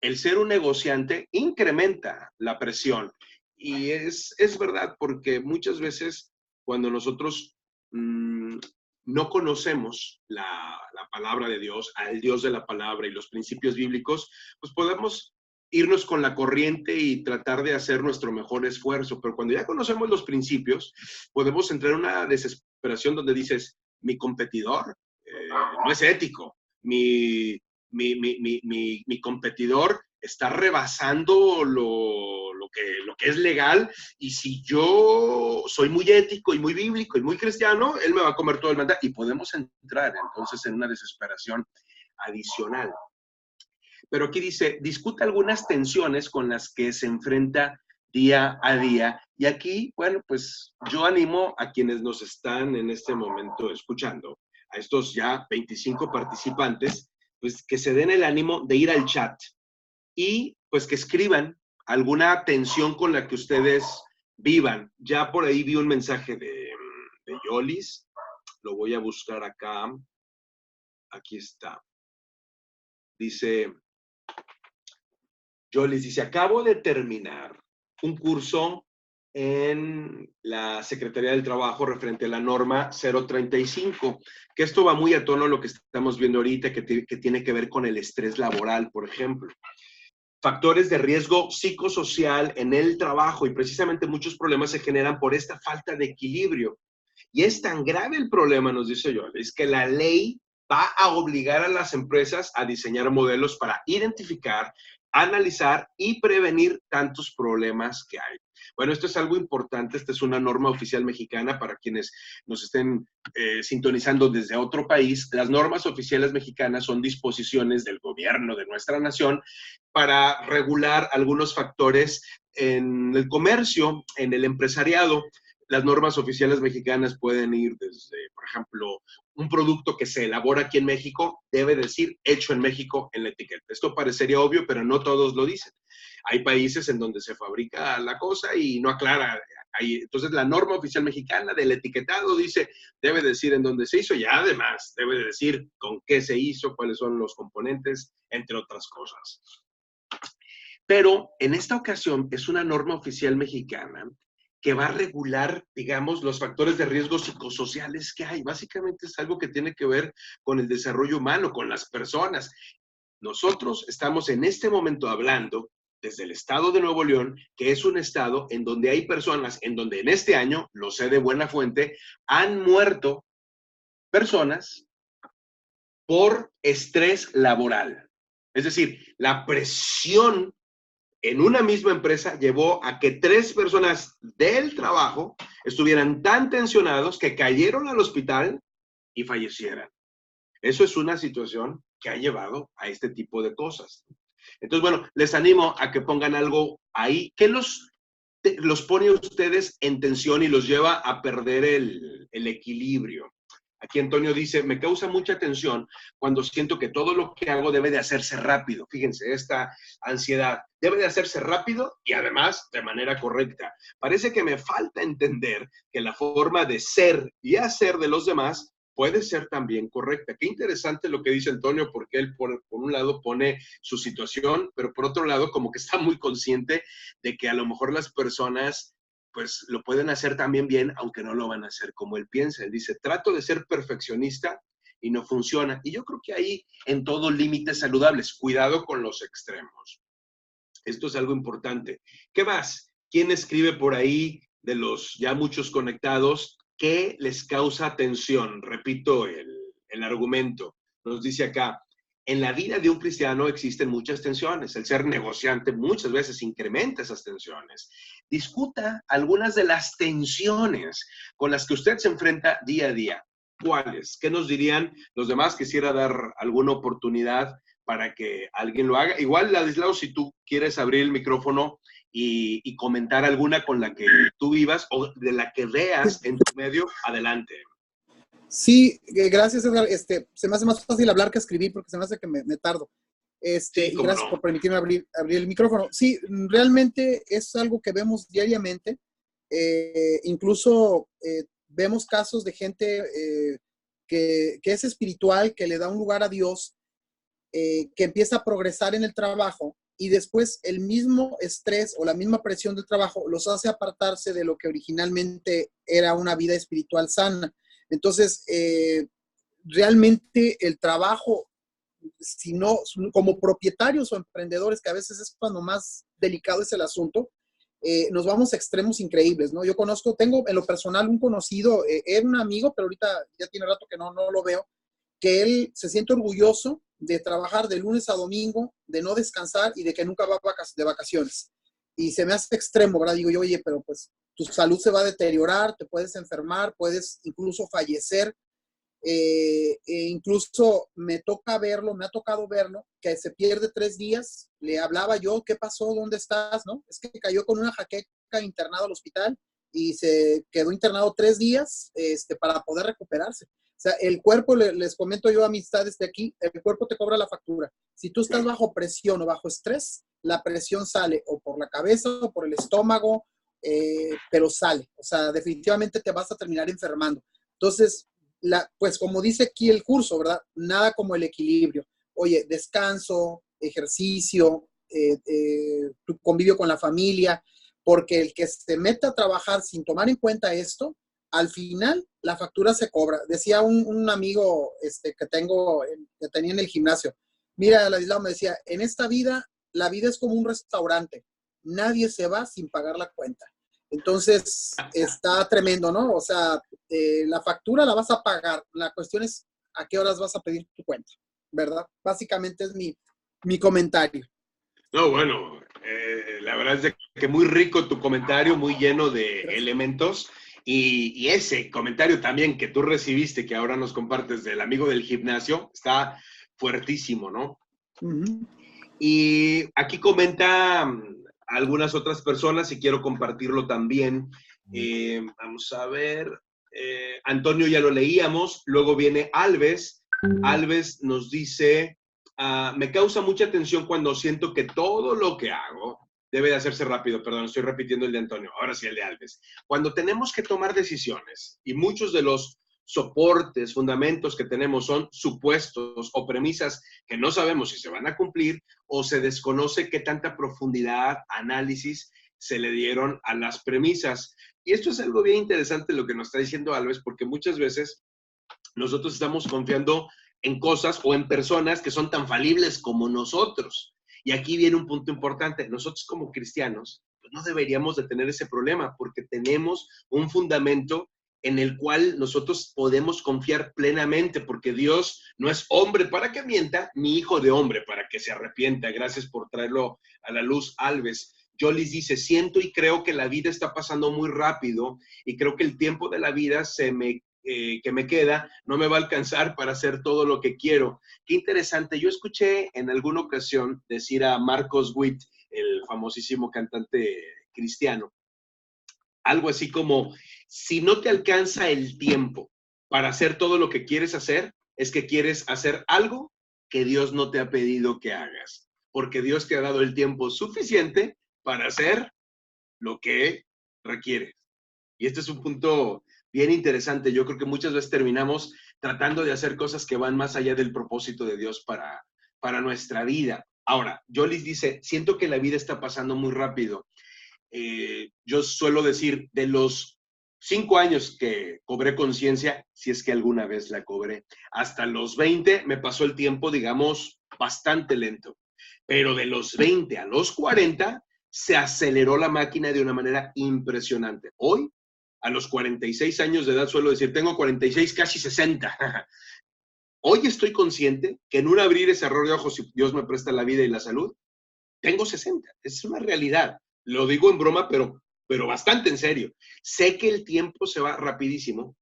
El ser un negociante incrementa la presión y es verdad porque muchas veces cuando nosotros no conocemos la palabra de Dios, al Dios de la palabra y los principios bíblicos, pues podemos irnos con la corriente y tratar de hacer nuestro mejor esfuerzo. Pero cuando ya conocemos los principios, podemos entrar en una desesperación donde dices, mi competidor no es ético, mi competidor está rebasando lo que es legal, y si yo soy muy ético y muy bíblico y muy cristiano, él me va a comer todo el mandato, y podemos entrar entonces en una desesperación adicional. Pero aquí dice, discute algunas tensiones con las que se enfrenta día a día, y aquí, bueno, pues yo animo a quienes nos están en este momento escuchando, a estos ya 25 participantes, pues que se den el ánimo de ir al chat y pues que escriban alguna tensión con la que ustedes vivan. Ya por ahí vi un mensaje de Yolis. Lo voy a buscar acá. Aquí está. Dice, Yolis dice, acabo de terminar un curso en la Secretaría del Trabajo referente a la norma 035, que esto va muy a tono a lo que estamos viendo ahorita, que tiene que ver con el estrés laboral, por ejemplo. Factores de riesgo psicosocial en el trabajo, y precisamente muchos problemas se generan por esta falta de equilibrio. Y es tan grave el problema, nos dice Yolis, que la ley va a obligar a las empresas a diseñar modelos para identificar, analizar y prevenir tantos problemas que hay. Bueno, esto es algo importante, esta es una norma oficial mexicana para quienes nos estén sintonizando desde otro país. Las normas oficiales mexicanas son disposiciones del gobierno de nuestra nación para regular algunos factores en el comercio, en el empresariado. Las normas oficiales mexicanas pueden ir desde, por ejemplo, un producto que se elabora aquí en México debe decir hecho en México en la etiqueta. Esto parecería obvio, pero no todos lo dicen. Hay países en donde se fabrica la cosa y no aclara. Entonces, la norma oficial mexicana del etiquetado dice, debe decir en dónde se hizo y además debe decir con qué se hizo, cuáles son los componentes, entre otras cosas. Pero en esta ocasión es una norma oficial mexicana que va a regular, digamos, los factores de riesgo psicosociales que hay. Básicamente es algo que tiene que ver con el desarrollo humano, con las personas. Nosotros estamos en este momento hablando desde el estado de Nuevo León, que es un estado en donde hay personas, en donde en este año, lo sé de buena fuente, han muerto personas por estrés laboral. Es decir, la presión en una misma empresa llevó a que 3 personas del trabajo estuvieran tan tensionados que cayeron al hospital y fallecieran. Eso es una situación que ha llevado a este tipo de cosas. Entonces, bueno, les animo a que pongan algo ahí que los pone a ustedes en tensión y los lleva a perder el equilibrio. Aquí Antonio dice, me causa mucha tensión cuando siento que todo lo que hago debe de hacerse rápido. Fíjense, esta ansiedad debe de hacerse rápido y además de manera correcta. Parece que me falta entender que la forma de ser y hacer de los demás puede ser también correcta. Qué interesante lo que dice Antonio, porque él por un lado pone su situación, pero por otro lado como que está muy consciente de que a lo mejor las personas pues lo pueden hacer también bien, aunque no lo van a hacer como él piensa. Él dice, trato de ser perfeccionista y no funciona. Y yo creo que ahí en todo límites saludables, cuidado con los extremos. Esto es algo importante. ¿Qué más? ¿Quién escribe por ahí de los ya muchos conectados? ¿Qué les causa tensión? Repito el argumento. Nos dice acá, en la vida de un cristiano existen muchas tensiones. El ser negociante muchas veces incrementa esas tensiones. Discuta algunas de las tensiones con las que usted se enfrenta día a día. ¿Cuáles? ¿Qué nos dirían los demás? Quisiera dar alguna oportunidad para que alguien lo haga. Igual, Ladislao, si tú quieres abrir el micrófono y comentar alguna con la que tú vivas o de la que veas en tu medio, adelante. Sí, gracias, Edgar. Se me hace más fácil hablar que escribir porque se me hace que me tardo. Sí, y gracias no. por permitirme abrir el micrófono. Sí, realmente es algo que vemos diariamente. Incluso vemos casos de gente que es espiritual, que le da un lugar a Dios, que empieza a progresar en el trabajo y después el mismo estrés o la misma presión del trabajo los hace apartarse de lo que originalmente era una vida espiritual sana. Entonces, realmente el trabajo, si no, como propietarios o emprendedores, que a veces es cuando más delicado es el asunto, nos vamos a extremos increíbles, ¿no? Yo tengo en lo personal un conocido, era un amigo, pero ahorita ya tiene rato que no lo veo, que él se siente orgulloso de trabajar de lunes a domingo, de no descansar y de que nunca va de vacaciones. Y se me hace extremo, ¿verdad? Digo yo, oye, pero pues tu salud se va a deteriorar, te puedes enfermar, puedes incluso fallecer. Incluso me ha tocado verlo, que se pierde 3 días. Le hablaba yo, ¿qué pasó? ¿Dónde estás? ¿No? Es que cayó con una jaqueca internado al hospital y se quedó internado 3 días para poder recuperarse. O sea, el cuerpo, les comento yo, amistades de aquí, el cuerpo te cobra la factura. Si tú estás bajo presión o bajo estrés, la presión sale o por la cabeza o por el estómago pero sale. O sea, definitivamente te vas a terminar enfermando. Entonces, pues como dice aquí el curso, ¿verdad? Nada como el equilibrio. Oye, descanso, ejercicio, tu convivio con la familia, porque el que se mete a trabajar sin tomar en cuenta esto, al final la factura se cobra. Decía un amigo que tenía en el gimnasio, mira, Ladislao me decía, en esta vida, la vida es como un restaurante, nadie se va sin pagar la cuenta. Entonces, está tremendo, ¿no? O sea, la factura la vas a pagar, la cuestión es a qué horas vas a pedir tu cuenta, ¿verdad? Básicamente es mi comentario. No, bueno, la verdad es de que muy rico tu comentario, muy lleno de Gracias. elementos. Y ese comentario también que tú recibiste, que ahora nos compartes del amigo del gimnasio, está fuertísimo, ¿no? Uh-huh. Y aquí comenta algunas otras personas y quiero compartirlo también. Vamos a ver. Antonio ya lo leíamos. Luego viene Alves. Alves nos dice, me causa mucha tensión cuando siento que todo lo que hago debe de hacerse rápido. Perdón, estoy repitiendo el de Antonio. Ahora sí el de Alves. Cuando tenemos que tomar decisiones y muchos de los soportes, fundamentos que tenemos son supuestos o premisas que no sabemos si se van a cumplir o se desconoce qué tanta profundidad, análisis se le dieron a las premisas. Y esto es algo bien interesante lo que nos está diciendo Alves, porque muchas veces nosotros estamos confiando en cosas o en personas que son tan falibles como nosotros. Y aquí viene un punto importante. Nosotros como cristianos pues no deberíamos de tener ese problema porque tenemos un fundamento en el cual nosotros podemos confiar plenamente, porque Dios no es hombre para que mienta, ni hijo de hombre para que se arrepienta. Gracias por traerlo a la luz, Alves. Jolis dice, siento y creo que la vida está pasando muy rápido y creo que el tiempo de la vida que me queda no me va a alcanzar para hacer todo lo que quiero. Qué interesante. Yo escuché en alguna ocasión decir a Marcos Witt, el famosísimo cantante cristiano, algo así como, si no te alcanza el tiempo para hacer todo lo que quieres hacer, es que quieres hacer algo que Dios no te ha pedido que hagas, porque Dios te ha dado el tiempo suficiente para hacer lo que requieres. Y este es un punto bien interesante. Yo creo que muchas veces terminamos tratando de hacer cosas que van más allá del propósito de Dios para nuestra vida. Ahora, Jolis dice, siento que la vida está pasando muy rápido. Yo suelo decir, de los 5 años que cobré conciencia, si es que alguna vez la cobré, hasta los 20 me pasó el tiempo, digamos, bastante lento. Pero de los 20 a los 40 se aceleró la máquina de una manera impresionante. Hoy, a los 46 años de edad, suelo decir, tengo 46, casi 60. Hoy estoy consciente que en un abrir y cerrar de ojos, si Dios me presta la vida y la salud, tengo 60. Es una realidad. Lo digo en broma, pero bastante en serio. Sé que el tiempo se va rapidísimo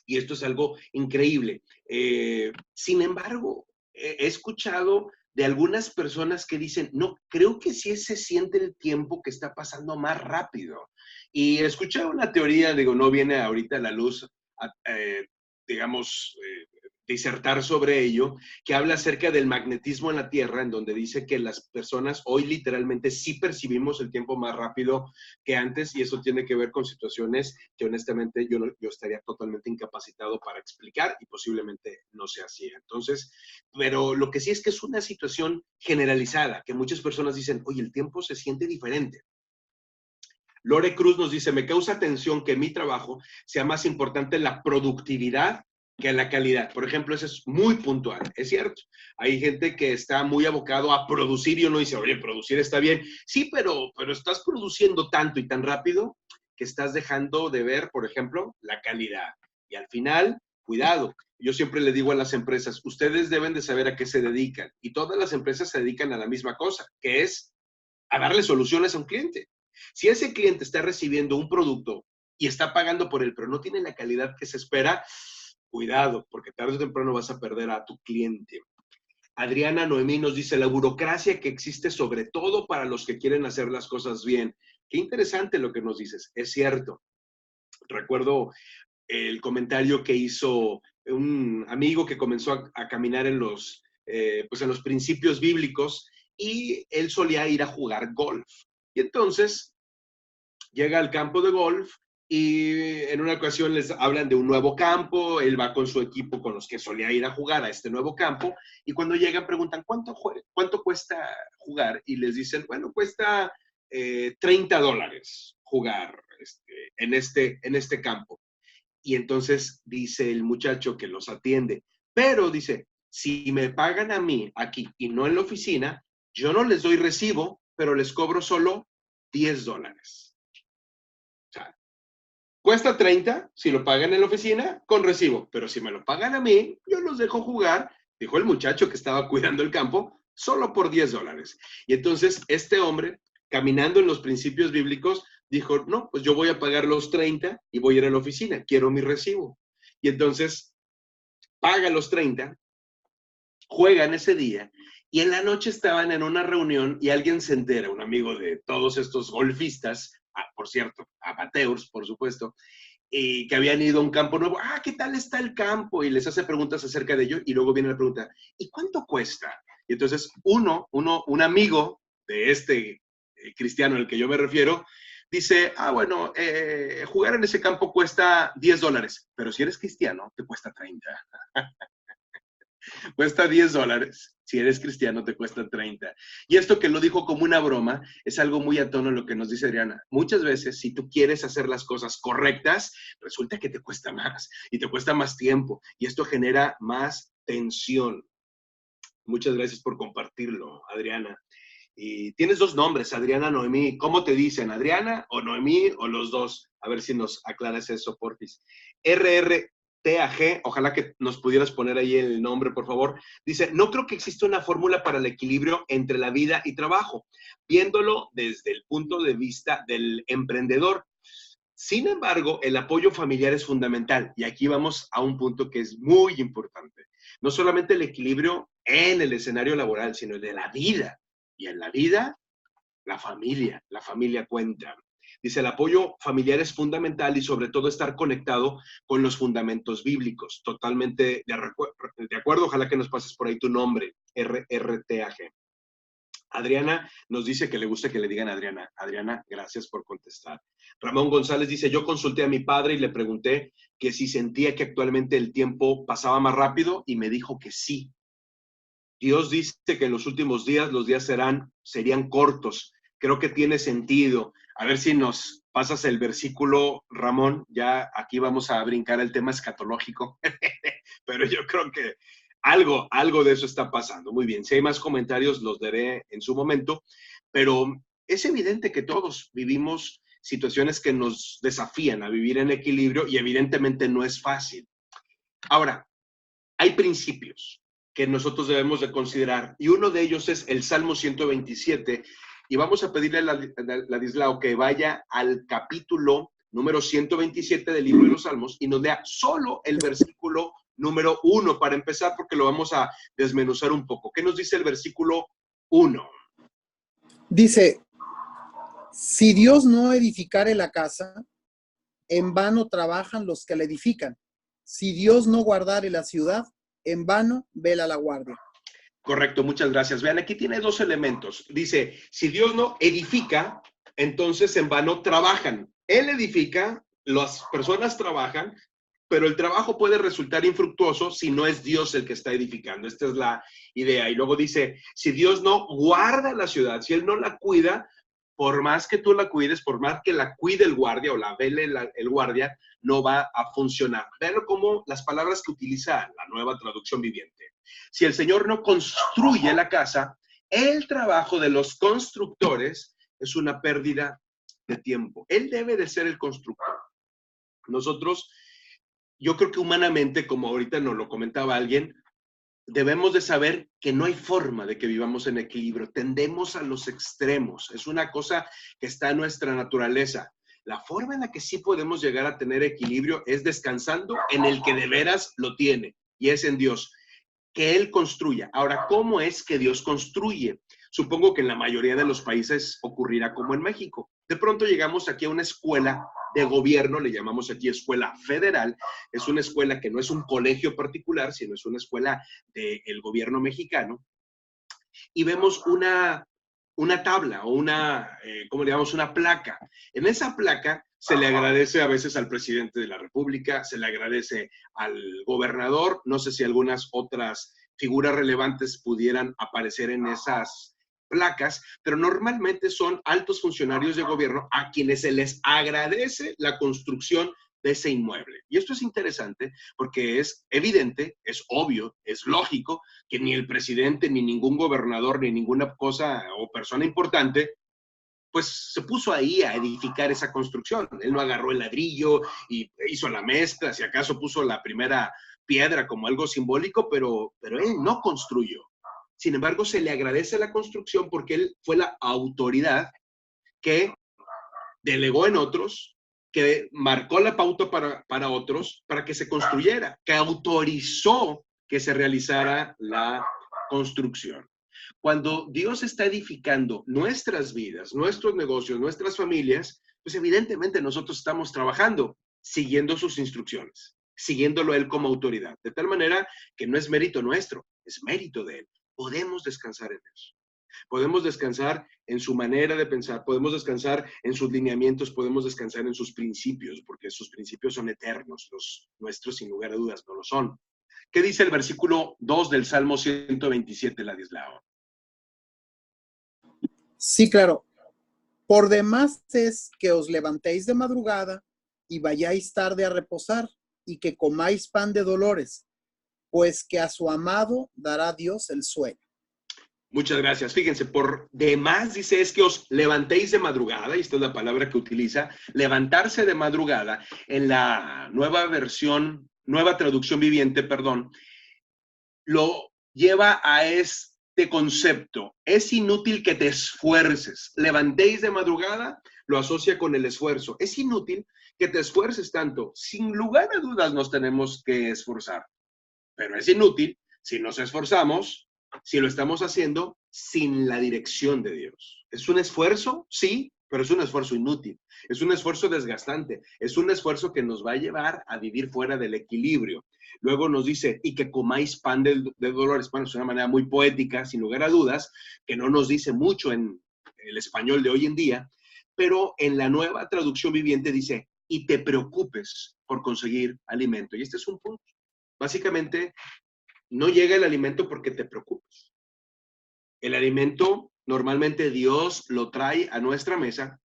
y esto es algo increíble. Sin embargo, he escuchado de algunas personas que dicen, no, creo que sí se siente el tiempo que está pasando más rápido. Y he escuchado una teoría, digo, no viene ahorita a la luz, digamos, disertar sobre ello, que habla acerca del magnetismo en la Tierra, en donde dice que las personas hoy literalmente sí percibimos el tiempo más rápido que antes, y eso tiene que ver con situaciones que honestamente yo estaría totalmente incapacitado para explicar y posiblemente no sea así. Entonces, pero lo que sí es que es una situación generalizada, que muchas personas dicen, oye, el tiempo se siente diferente. Lore Cruz nos dice, me causa tensión que en mi trabajo sea más importante la productividad que la calidad. Por ejemplo, eso es muy puntual, es cierto. Hay gente que está muy abocado a producir y uno dice, oye, producir está bien. Sí, pero estás produciendo tanto y tan rápido que estás dejando de ver, por ejemplo, la calidad. Y al final, cuidado. Yo siempre le digo a las empresas, ustedes deben de saber a qué se dedican. Y todas las empresas se dedican a la misma cosa, que es a darle soluciones a un cliente. Si ese cliente está recibiendo un producto y está pagando por él, pero no tiene la calidad que se espera, cuidado, porque tarde o temprano vas a perder a tu cliente. Adriana Noemí nos dice, la burocracia que existe sobre todo para los que quieren hacer las cosas bien. Qué interesante lo que nos dices, es cierto. Recuerdo el comentario que hizo un amigo que comenzó a caminar pues en los principios bíblicos y él solía ir a jugar golf. Y entonces llega al campo de golf y en una ocasión les hablan de un nuevo campo, él va con su equipo con los que solía ir a jugar a este nuevo campo, y cuando llegan preguntan, ¿cuánto cuesta jugar? Y les dicen, bueno, cuesta $30 jugar en este campo. Y entonces dice el muchacho que los atiende, pero dice, si me pagan a mí aquí y no en la oficina, yo no les doy recibo, pero les cobro solo $10. O sea, cuesta 30 si lo pagan en la oficina con recibo, pero si me lo pagan a mí, yo los dejo jugar, dijo el muchacho que estaba cuidando el campo, solo por $10. Y entonces este hombre, caminando en los principios bíblicos, dijo, no, pues yo voy a pagar los 30 y voy a ir a la oficina, quiero mi recibo. Y entonces paga los 30, juegan ese día, y en la noche estaban en una reunión y alguien se entera, un amigo de todos estos golfistas, por cierto, amateurs, por supuesto, y que habían ido a un campo nuevo. ¿Qué tal está el campo? Y les hace preguntas acerca de ello, y luego viene la pregunta, ¿y cuánto cuesta? Y entonces un amigo de este cristiano al que yo me refiero, dice, bueno, jugar en ese campo cuesta $10, pero si eres cristiano, te cuesta 30. Cuesta $10. Si eres cristiano, te cuesta 30. Y esto que lo dijo como una broma, es algo muy a tono lo que nos dice Adriana. Muchas veces, si tú quieres hacer las cosas correctas, resulta que te cuesta más y te cuesta más tiempo. Y esto genera más tensión. Muchas gracias por compartirlo, Adriana. Y tienes dos nombres, Adriana, Noemí. ¿Cómo te dicen? ¿Adriana o Noemí o los dos? A ver si nos aclaras eso, porfis. RRTAG, ojalá que nos pudieras poner ahí el nombre, por favor. Dice, no creo que exista una fórmula para el equilibrio entre la vida y trabajo, viéndolo desde el punto de vista del emprendedor. Sin embargo, el apoyo familiar es fundamental. Y aquí vamos a un punto que es muy importante. No solamente el equilibrio en el escenario laboral, sino el de la vida. Y en la vida, la familia cuenta. Dice, el apoyo familiar es fundamental y sobre todo estar conectado con los fundamentos bíblicos. Totalmente de acuerdo, ojalá que nos pases por ahí tu nombre, RRTAG. Adriana nos dice que le gusta que le digan Adriana. Adriana, gracias por contestar. Ramón González dice, yo consulté a mi padre y le pregunté que si sentía que actualmente el tiempo pasaba más rápido y me dijo que sí. Dios dice que en los últimos días los días serían cortos. Creo que tiene sentido. A ver si nos pasas el versículo, Ramón. Ya aquí vamos a brincar el tema escatológico. Pero yo creo que algo de eso está pasando. Muy bien, si hay más comentarios los daré en su momento. Pero es evidente que todos vivimos situaciones que nos desafían a vivir en equilibrio y evidentemente no es fácil. Ahora, hay principios que nosotros debemos de considerar, y uno de ellos es el Salmo 127, y vamos a pedirle a Ladislao que vaya al capítulo número 127 del libro de los Salmos y nos lea solo el versículo número 1 para empezar, porque lo vamos a desmenuzar un poco. ¿Qué nos dice el versículo 1? Dice, si Dios no edificare la casa, en vano trabajan los que la edifican. Si Dios no guardare la ciudad, en vano vela la guardia. Correcto, muchas gracias. Vean, aquí tiene dos elementos. Dice, si Dios no edifica, entonces en vano trabajan. Él edifica, las personas trabajan, pero el trabajo puede resultar infructuoso si no es Dios el que está edificando. Esta es la idea. Y luego dice, si Dios no guarda la ciudad, si Él no la cuida, por más que tú la cuides, por más que la cuide el guardia o la vele el guardia, no va a funcionar. Vean cómo las palabras que utiliza la Nueva Traducción Viviente. Si el Señor no construye la casa, el trabajo de los constructores es una pérdida de tiempo. Él debe de ser el constructor. Nosotros, yo creo que humanamente, como ahorita nos lo comentaba alguien, debemos de saber que no hay forma de que vivamos en equilibrio. Tendemos a los extremos. Es una cosa que está en nuestra naturaleza. La forma en la que sí podemos llegar a tener equilibrio es descansando en el que de veras lo tiene, y es en Dios. Que Él construya. Ahora, ¿cómo es que Dios construye? Supongo que en la mayoría de los países ocurrirá como en México. De pronto llegamos aquí a una escuela de gobierno, le llamamos aquí escuela federal. Es una escuela que no es un colegio particular, sino es una escuela del gobierno mexicano. Y vemos una tabla o ¿cómo le llamamos? Una placa. En esa placa se le agradece a veces al presidente de la República, se le agradece al gobernador, no sé si algunas otras figuras relevantes pudieran aparecer en esas placas, pero normalmente son altos funcionarios de gobierno a quienes se les agradece la construcción de ese inmueble. Y esto es interesante porque es evidente, es obvio, es lógico que ni el presidente, ni ningún gobernador, ni ninguna cosa o persona importante pues se puso ahí a edificar esa construcción. Él no agarró el ladrillo y hizo la mezcla, si acaso puso la primera piedra como algo simbólico, pero él no construyó. Sin embargo, se le agradece la construcción porque él fue la autoridad que delegó en otros, que marcó la pauta para otros, para que se construyera, que autorizó que se realizara la construcción. Cuando Dios está edificando nuestras vidas, nuestros negocios, nuestras familias, pues evidentemente nosotros estamos trabajando siguiendo sus instrucciones, siguiéndolo a Él como autoridad, de tal manera que no es mérito nuestro, es mérito de Él. Podemos descansar en eso. Podemos descansar en su manera de pensar, podemos descansar en sus lineamientos, podemos descansar en sus principios, porque sus principios son eternos, los nuestros sin lugar a dudas no lo son. ¿Qué dice el versículo 2 del Salmo 127, Ladislao? Sí, claro. Por demás es que os levantéis de madrugada y vayáis tarde a reposar y que comáis pan de dolores, pues que a su amado dará Dios el sueño. Muchas gracias. Fíjense, por demás dice es que os levantéis de madrugada, y esta es la palabra que utiliza, levantarse de madrugada, en la nueva traducción viviente, perdón, lo lleva a este concepto. Es inútil que te esfuerces. Levantéis de madrugada, lo asocia con el esfuerzo. Es inútil que te esfuerces tanto. Sin lugar a dudas nos tenemos que esforzar, pero es inútil si nos esforzamos, si lo estamos haciendo sin la dirección de Dios. ¿Es un esfuerzo? Sí, pero es un esfuerzo inútil. Es un esfuerzo desgastante. Es un esfuerzo que nos va a llevar a vivir fuera del equilibrio. Luego nos dice, y que comáis pan de dolores. Bueno, es una manera muy poética, sin lugar a dudas, que no nos dice mucho en el español de hoy en día, pero en la nueva traducción viviente dice, y te preocupes por conseguir alimento. Y este es un punto. Básicamente, no llega el alimento porque te preocupes. El alimento normalmente Dios lo trae a nuestra mesa,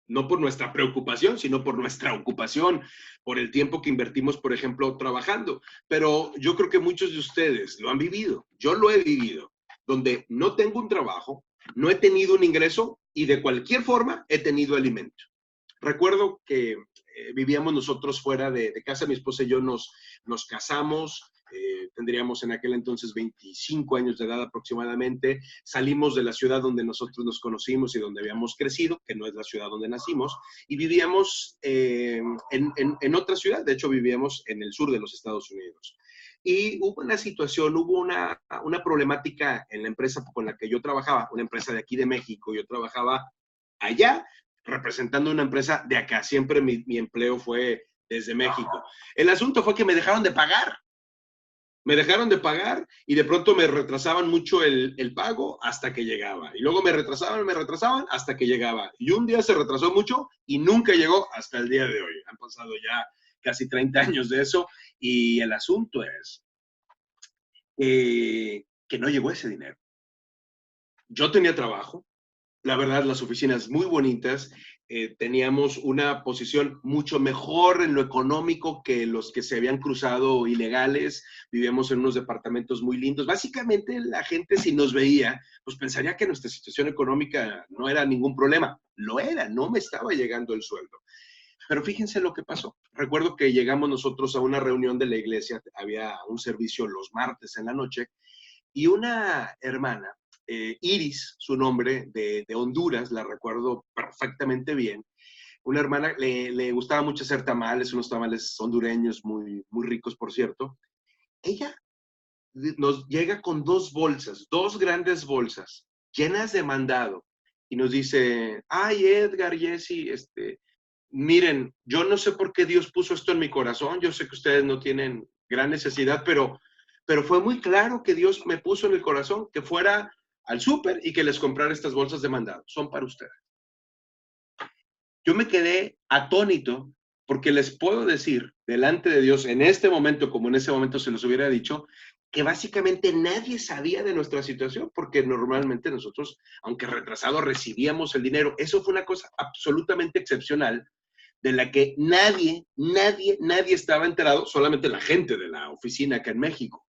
no por nuestra preocupación, sino por nuestra ocupación, por el tiempo que invertimos, por ejemplo, trabajando. Pero yo creo que muchos de ustedes lo han vivido, yo lo he vivido, donde no tengo un trabajo, no he tenido un ingreso y de cualquier forma he tenido alimento. Recuerdo que vivíamos nosotros fuera de casa, mi esposa y yo nos casamos, tendríamos en aquel entonces 25 años de edad aproximadamente, salimos de la ciudad donde nosotros nos conocimos y donde habíamos crecido, que no es la ciudad donde nacimos, y vivíamos en otra ciudad, de hecho vivíamos en el sur de los Estados Unidos. Y hubo una situación, hubo una problemática en la empresa con la que yo trabajaba, una empresa de aquí de México, yo trabajaba allá, representando una empresa de acá. Siempre mi empleo fue desde México. El asunto fue que me dejaron de pagar. Me dejaron de pagar y de pronto me retrasaban mucho el pago hasta que llegaba. Y luego me retrasaban hasta que llegaba. Y un día se retrasó mucho y nunca llegó hasta el día de hoy. Han pasado ya casi 30 años de eso. Y el asunto es que no llegó ese dinero. Yo tenía trabajo. La verdad, las oficinas muy bonitas, teníamos una posición mucho mejor en lo económico que los que se habían cruzado ilegales, vivíamos en unos departamentos muy lindos. Básicamente la gente si nos veía, pues pensaría que nuestra situación económica no era ningún problema. Lo era, no me estaba llegando el sueldo. Pero fíjense lo que pasó. Recuerdo que llegamos nosotros a una reunión de la iglesia, había un servicio los martes en la noche, y una hermana, Iris, su nombre, de Honduras, la recuerdo perfectamente bien. Una hermana, le gustaba mucho hacer tamales, unos tamales hondureños muy, muy ricos, por cierto. Ella nos llega con dos grandes bolsas, llenas de mandado, y nos dice, ay, Edgar, Jessy, miren, yo no sé por qué Dios puso esto en mi corazón, yo sé que ustedes no tienen gran necesidad, pero fue muy claro que Dios me puso en el corazón que fuera al súper y que les comprara estas bolsas de mandado. Son para ustedes. Yo me quedé atónito porque les puedo decir delante de Dios en este momento, como en ese momento se los hubiera dicho, que básicamente nadie sabía de nuestra situación porque normalmente nosotros, aunque retrasado, recibíamos el dinero. Eso fue una cosa absolutamente excepcional de la que nadie estaba enterado, solamente la gente de la oficina acá en México.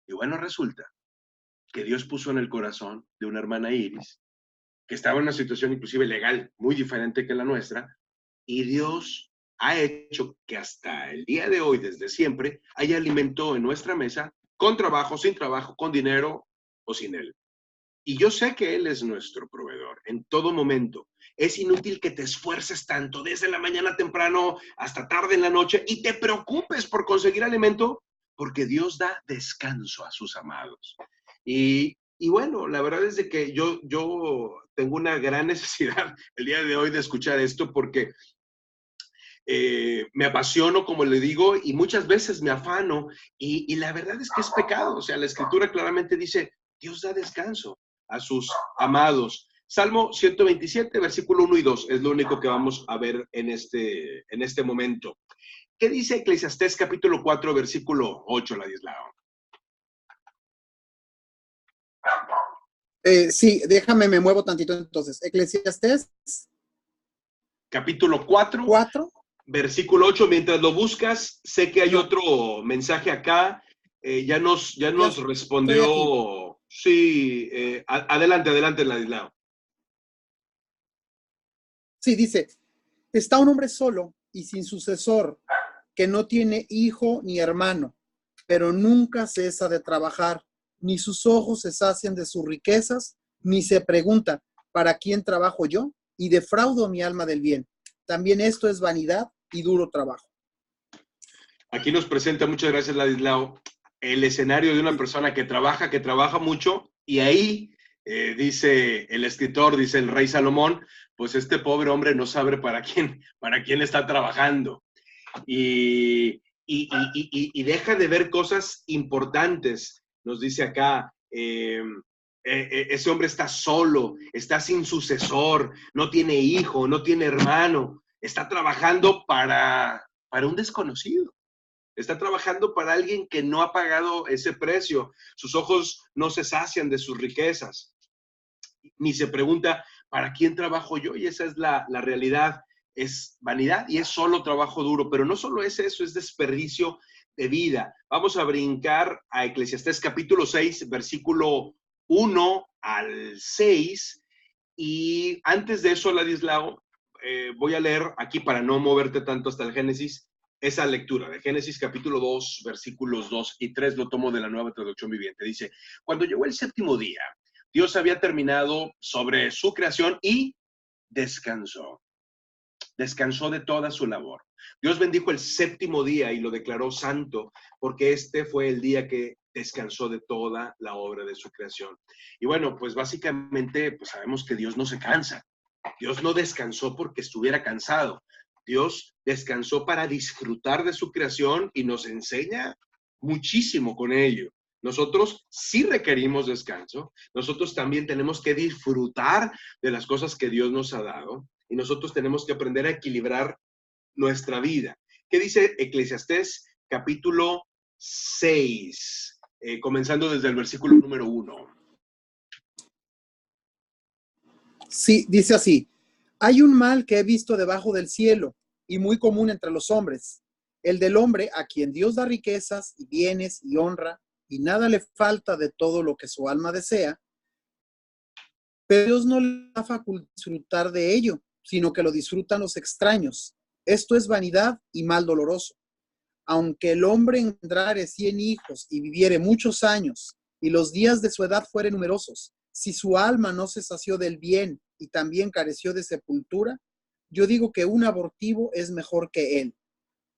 Y bueno, resulta que Dios puso en el corazón de una hermana Iris, que estaba en una situación inclusive legal muy diferente que la nuestra, y Dios ha hecho que hasta el día de hoy, desde siempre, haya alimento en nuestra mesa, con trabajo, sin trabajo, con dinero o sin él. Y yo sé que Él es nuestro proveedor en todo momento. Es inútil que te esfuerces tanto desde la mañana temprano hasta tarde en la noche y te preocupes por conseguir alimento, porque Dios da descanso a sus amados. Y bueno, la verdad es de que yo tengo una gran necesidad el día de hoy de escuchar esto porque me apasiono, como le digo, y muchas veces me afano, y la verdad es que es pecado. O sea, la Escritura claramente dice, Dios da descanso a sus amados. Salmo 127, versículo 1 y 2, es lo único que vamos a ver en este momento. ¿Qué dice Eclesiastés capítulo 4, versículo 8, Ladislao? Sí, déjame, me muevo tantito entonces. Eclesiastés Capítulo 4, 4. versículo 8, mientras lo buscas, sé que hay otro mensaje acá. Ya nos Estoy aquí. respondió. Sí, adelante, Ladislao. Sí, dice, está un hombre solo y sin sucesor, que no tiene hijo ni hermano, pero nunca cesa de trabajar, ni sus ojos se sacian de sus riquezas, ni se pregunta, ¿para quién trabajo yo? Y defraudo mi alma del bien. También esto es vanidad y duro trabajo. Aquí nos presenta, muchas gracias, Ladislao, el escenario de una Sí. persona que trabaja mucho, y ahí dice el escritor, dice el rey Salomón, pues este pobre hombre no sabe para quién está trabajando. Y deja de ver cosas importantes. Nos dice acá, ese hombre está solo, está sin sucesor, no tiene hijo, no tiene hermano, está trabajando para un desconocido. Está trabajando para alguien que no ha pagado ese precio. Sus ojos no se sacian de sus riquezas, ni se pregunta, ¿para quién trabajo yo? Y esa es la realidad. Es vanidad y es solo trabajo duro, pero no solo es eso, es desperdicio de vida. Vamos a brincar a Eclesiastés capítulo 6, versículo 1 al 6. Y antes de eso, Ladislao, voy a leer aquí para no moverte tanto hasta el Génesis, esa lectura de Génesis capítulo 2, versículos 2 y 3, lo tomo de la Nueva Traducción Viviente. Dice, cuando llegó el séptimo día, Dios había terminado sobre su creación y descansó. Descansó de toda su labor. Dios bendijo el séptimo día y lo declaró santo, porque este fue el día que descansó de toda la obra de su creación. Y bueno, pues básicamente pues sabemos que Dios no se cansa. Dios no descansó porque estuviera cansado. Dios descansó para disfrutar de su creación y nos enseña muchísimo con ello. Nosotros sí requerimos descanso. Nosotros también tenemos que disfrutar de las cosas que Dios nos ha dado y nosotros tenemos que aprender a equilibrar nuestra vida. ¿Qué dice Eclesiastés capítulo 6? Comenzando desde el versículo número 1. Sí, dice así, hay un mal que he visto debajo del cielo y muy común entre los hombres, el del hombre a quien Dios da riquezas y bienes y honra y nada le falta de todo lo que su alma desea, pero Dios no le da facultad de disfrutar de ello, sino que lo disfrutan los extraños. Esto es vanidad y mal doloroso. Aunque el hombre engendrare 100 hijos y viviere muchos años, y los días de su edad fueren numerosos, si su alma no se sació del bien y también careció de sepultura, yo digo que un abortivo es mejor que él,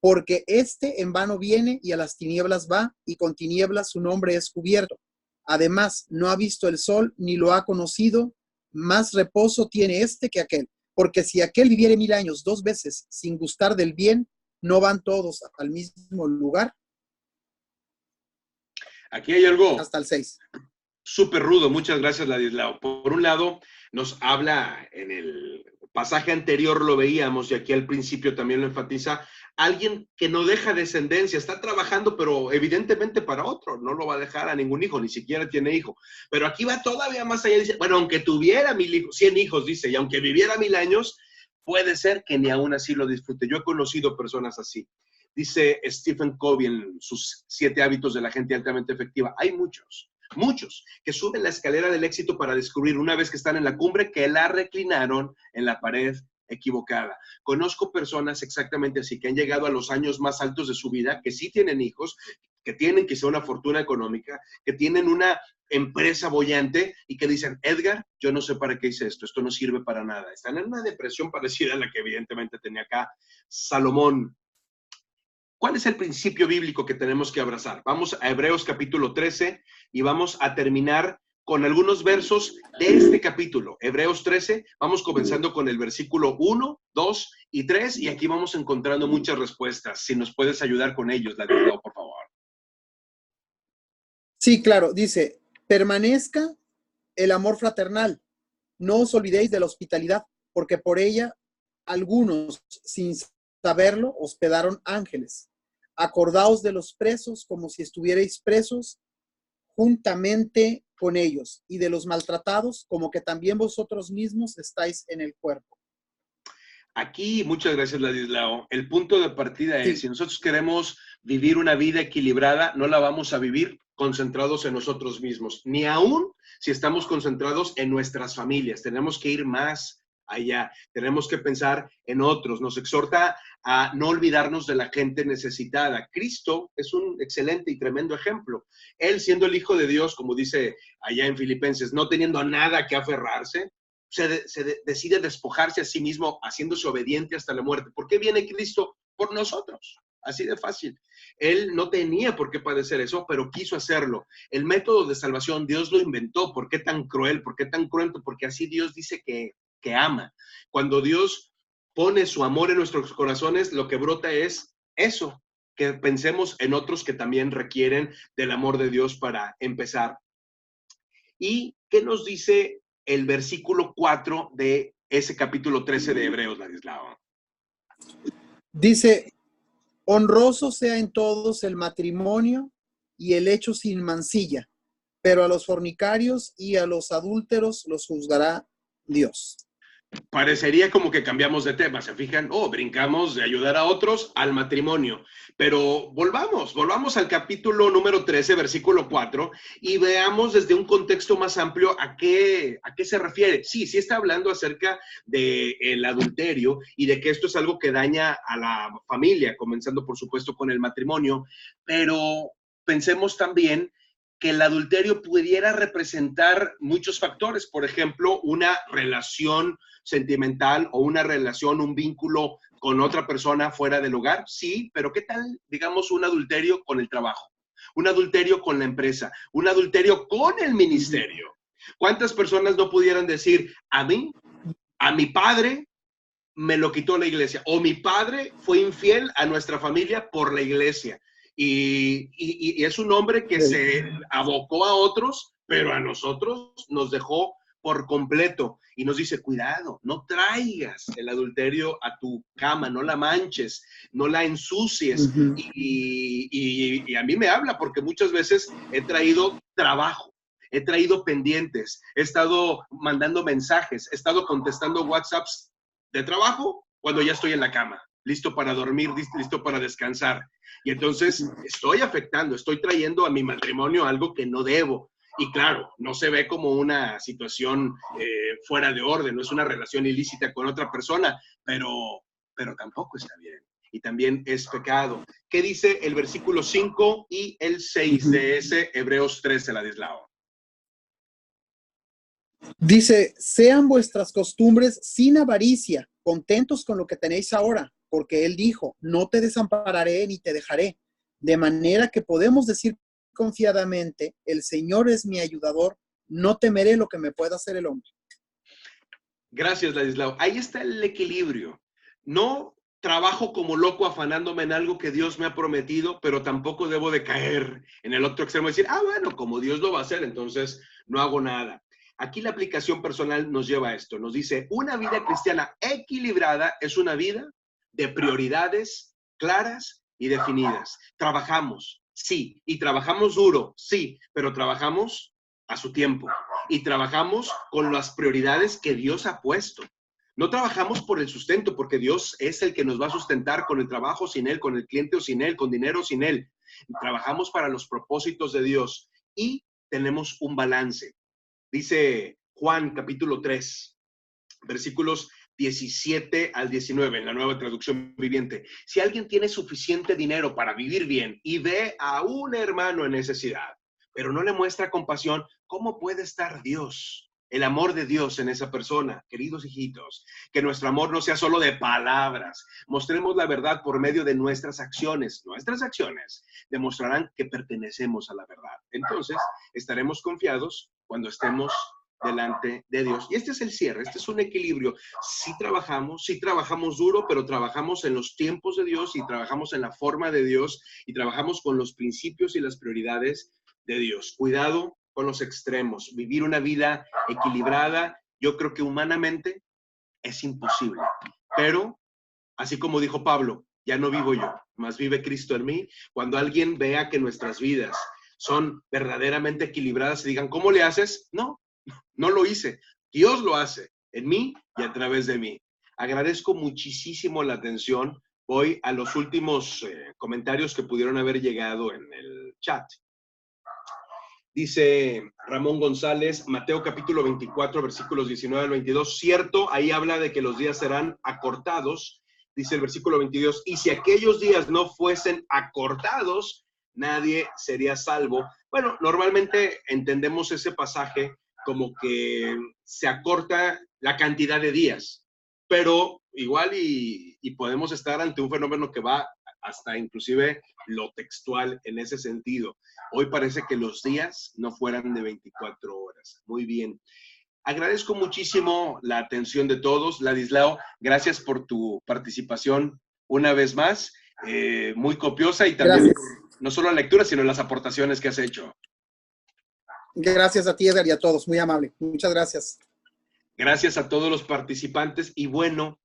porque éste en vano viene y a las tinieblas va, y con tinieblas su nombre es cubierto. Además, no ha visto el sol ni lo ha conocido, más reposo tiene este que aquel, porque si aquel viviere 1000 años 2 veces sin gustar del bien, ¿no van todos al mismo lugar? Aquí hay algo Hasta el 6. Súper rudo, muchas gracias, Ladislao. Por un lado, nos habla en el pasaje anterior, lo veíamos y aquí al principio también lo enfatiza, alguien que no deja descendencia, está trabajando, pero evidentemente para otro, no lo va a dejar a ningún hijo, ni siquiera tiene hijo. Pero aquí va todavía más allá, dice, bueno, aunque tuviera 100 hijos, dice, y aunque viviera 1000 años, puede ser que ni aún así lo disfrute. Yo he conocido personas así. Dice Stephen Covey en sus 7 hábitos de la gente altamente efectiva. Hay muchos que suben la escalera del éxito para descubrir una vez que están en la cumbre que la reclinaron en la pared equivocada. Conozco personas exactamente así que han llegado a los años más altos de su vida, que sí tienen hijos, que tienen quizá una fortuna económica, que tienen una empresa bollante y que dicen, Edgar, yo no sé para qué hice esto no sirve para nada. Están en una depresión parecida a la que evidentemente tenía acá Salomón. ¿Cuál es el principio bíblico que tenemos que abrazar? Vamos a Hebreos capítulo 13 y vamos a terminar con algunos versos de este capítulo. Hebreos 13, vamos comenzando con el versículo 1, 2 y 3 y aquí vamos encontrando muchas respuestas. Si nos puedes ayudar con ellos, Ladislao, por favor. Sí, claro, dice, permanezca el amor fraternal. No os olvidéis de la hospitalidad, porque por ella algunos, sin saberlo, hospedaron ángeles. Acordaos de los presos como si estuvierais presos juntamente con ellos, y de los maltratados como que también vosotros mismos estáis en el cuerpo. Aquí, muchas gracias, Ladislao. El punto de partida es, Sí. si nosotros queremos vivir una vida equilibrada, no la vamos a vivir concentrados en nosotros mismos, ni aún si estamos concentrados en nuestras familias. Tenemos que ir más allá, tenemos que pensar en otros. Nos exhorta a no olvidarnos de la gente necesitada. Cristo es un excelente y tremendo ejemplo. Él, siendo el Hijo de Dios, como dice allá en Filipenses, no teniendo nada que aferrarse, decide despojarse a sí mismo, haciéndose obediente hasta la muerte. ¿Por qué viene Cristo? Por nosotros. Así de fácil. Él no tenía por qué padecer eso, pero quiso hacerlo. El método de salvación, Dios lo inventó. ¿Por qué tan cruel? ¿Por qué tan cruento? Porque así Dios dice que ama. Cuando Dios pone su amor en nuestros corazones, lo que brota es eso, que pensemos en otros que también requieren del amor de Dios para empezar. ¿Y qué nos dice el versículo 4 de ese capítulo 13 de Hebreos, Ladislao? Dice, honroso sea en todos el matrimonio y el hecho sin mancilla, pero a los fornicarios y a los adúlteros los juzgará Dios. Parecería como que cambiamos de tema, ¿se fijan? Brincamos de ayudar a otros al matrimonio. Pero volvamos al capítulo número 13, versículo 4, y veamos desde un contexto más amplio a qué se refiere. Sí está hablando acerca del adulterio y de que esto es algo que daña a la familia, comenzando por supuesto con el matrimonio, pero pensemos también que el adulterio pudiera representar muchos factores, por ejemplo, una relación sentimental o una relación, un vínculo con otra persona fuera del hogar, sí, pero ¿qué tal, digamos, un adulterio con el trabajo? Un adulterio con la empresa, un adulterio con el ministerio. ¿Cuántas personas no pudieran decir, a mi padre me lo quitó la iglesia, o mi padre fue infiel a nuestra familia por la iglesia? Y es un hombre que se abocó a otros, pero a nosotros nos dejó por completo y nos dice, cuidado, no traigas el adulterio a tu cama, no la manches, no la ensucies. Y a mí me habla porque muchas veces he traído trabajo, he traído pendientes, he estado mandando mensajes, he estado contestando WhatsApps de trabajo cuando ya estoy en la cama, listo para dormir, listo para descansar. Y entonces estoy trayendo a mi matrimonio algo que no debo. Y claro, no se ve como una situación fuera de orden, no es una relación ilícita con otra persona, pero tampoco está bien. Y también es pecado. ¿Qué dice el versículo 5 y el 6 de ese Hebreos 13, Ladislao? Dice, sean vuestras costumbres sin avaricia, contentos con lo que tenéis ahora, porque Él dijo, no te desampararé ni te dejaré. De manera que podemos decir confiadamente, el Señor es mi ayudador, no temeré lo que me pueda hacer el hombre. Gracias, Ladislao. Ahí está el equilibrio. No trabajo como loco afanándome en algo que Dios me ha prometido, pero tampoco debo de caer en el otro extremo y decir, bueno, como Dios lo va a hacer, entonces no hago nada. Aquí la aplicación personal nos lleva a esto, nos dice, una vida cristiana equilibrada es una vida de prioridades claras y definidas. Trabajamos, sí, y trabajamos duro, sí, pero trabajamos a su tiempo y trabajamos con las prioridades que Dios ha puesto. No trabajamos por el sustento, porque Dios es el que nos va a sustentar con el trabajo sin Él, con el cliente o sin Él, con dinero o sin Él. Trabajamos para los propósitos de Dios y tenemos un balance. Dice Juan capítulo 3, versículos 17 al 19, en la Nueva Traducción Viviente. Si alguien tiene suficiente dinero para vivir bien y ve a un hermano en necesidad, pero no le muestra compasión, ¿cómo puede estar Dios? El amor de Dios en esa persona. Queridos hijitos, que nuestro amor no sea solo de palabras. Mostremos la verdad por medio de nuestras acciones. Nuestras acciones demostrarán que pertenecemos a la verdad. Entonces, estaremos confiados cuando estemos delante de Dios. Y este es el cierre, este es un equilibrio. Sí trabajamos duro, pero trabajamos en los tiempos de Dios y trabajamos en la forma de Dios y trabajamos con los principios y las prioridades de Dios. Cuidado con los extremos. Vivir una vida equilibrada, yo creo que humanamente es imposible. Pero, así como dijo Pablo, ya no vivo yo, más vive Cristo en mí. Cuando alguien vea que nuestras vidas son verdaderamente equilibradas y digan, ¿cómo le haces? No lo hice. Dios lo hace en mí y a través de mí. Agradezco muchísimo la atención. Voy a los últimos comentarios que pudieron haber llegado en el chat. Dice Ramón González, Mateo capítulo 24, versículos 19 al 22. Cierto, ahí habla de que los días serán acortados. Dice el versículo 22, y si aquellos días no fuesen acortados, nadie sería salvo. Bueno, normalmente entendemos ese pasaje como que se acorta la cantidad de días, pero igual y podemos estar ante un fenómeno que va hasta inclusive lo textual en ese sentido. Hoy parece que los días no fueran de 24 horas. Muy bien. Agradezco muchísimo la atención de todos. Ladislao, gracias por tu participación una vez más, muy copiosa y también no solo la lectura, sino las aportaciones que has hecho. Gracias a ti, Edgar, y a todos. Muy amable. Muchas gracias. Gracias a todos los participantes. Y bueno,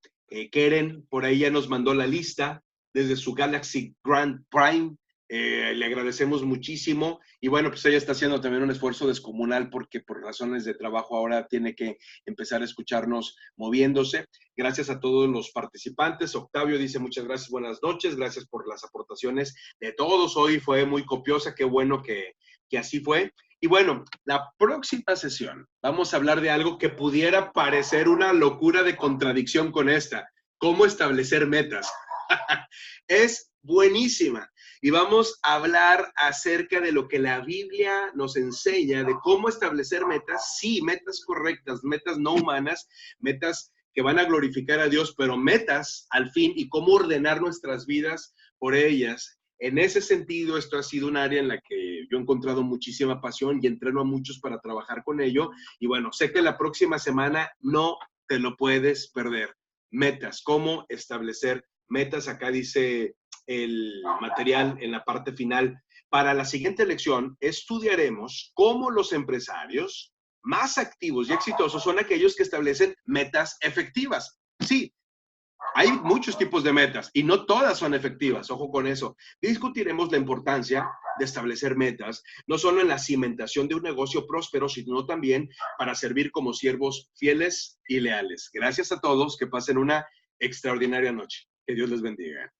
Keren por ahí ya nos mandó la lista desde su Galaxy Grand Prime. Le agradecemos muchísimo. Y bueno, pues ella está haciendo también un esfuerzo descomunal porque por razones de trabajo ahora tiene que empezar a escucharnos moviéndose. Gracias a todos los participantes. Octavio dice muchas gracias, buenas noches. Gracias por las aportaciones de todos. Hoy fue muy copiosa. Qué bueno que así fue. Y bueno, la próxima sesión vamos a hablar de algo que pudiera parecer una locura de contradicción con esta. ¿Cómo establecer metas? Es buenísima. Y vamos a hablar acerca de lo que la Biblia nos enseña, de cómo establecer metas, sí, metas correctas, metas no humanas, metas que van a glorificar a Dios, pero metas al fin y cómo ordenar nuestras vidas por ellas. En ese sentido, esto ha sido un área en la que yo he encontrado muchísima pasión y entreno a muchos para trabajar con ello. Y bueno, sé que la próxima semana no te lo puedes perder. Metas, cómo establecer metas. Acá dice el material en la parte final. Para la siguiente lección, estudiaremos cómo los empresarios más activos y exitosos son aquellos que establecen metas efectivas. Sí, hay muchos tipos de metas y no todas son efectivas, ojo con eso. Discutiremos la importancia de establecer metas, no solo en la cimentación de un negocio próspero, sino también para servir como siervos fieles y leales. Gracias a todos, que pasen una extraordinaria noche. Que Dios les bendiga.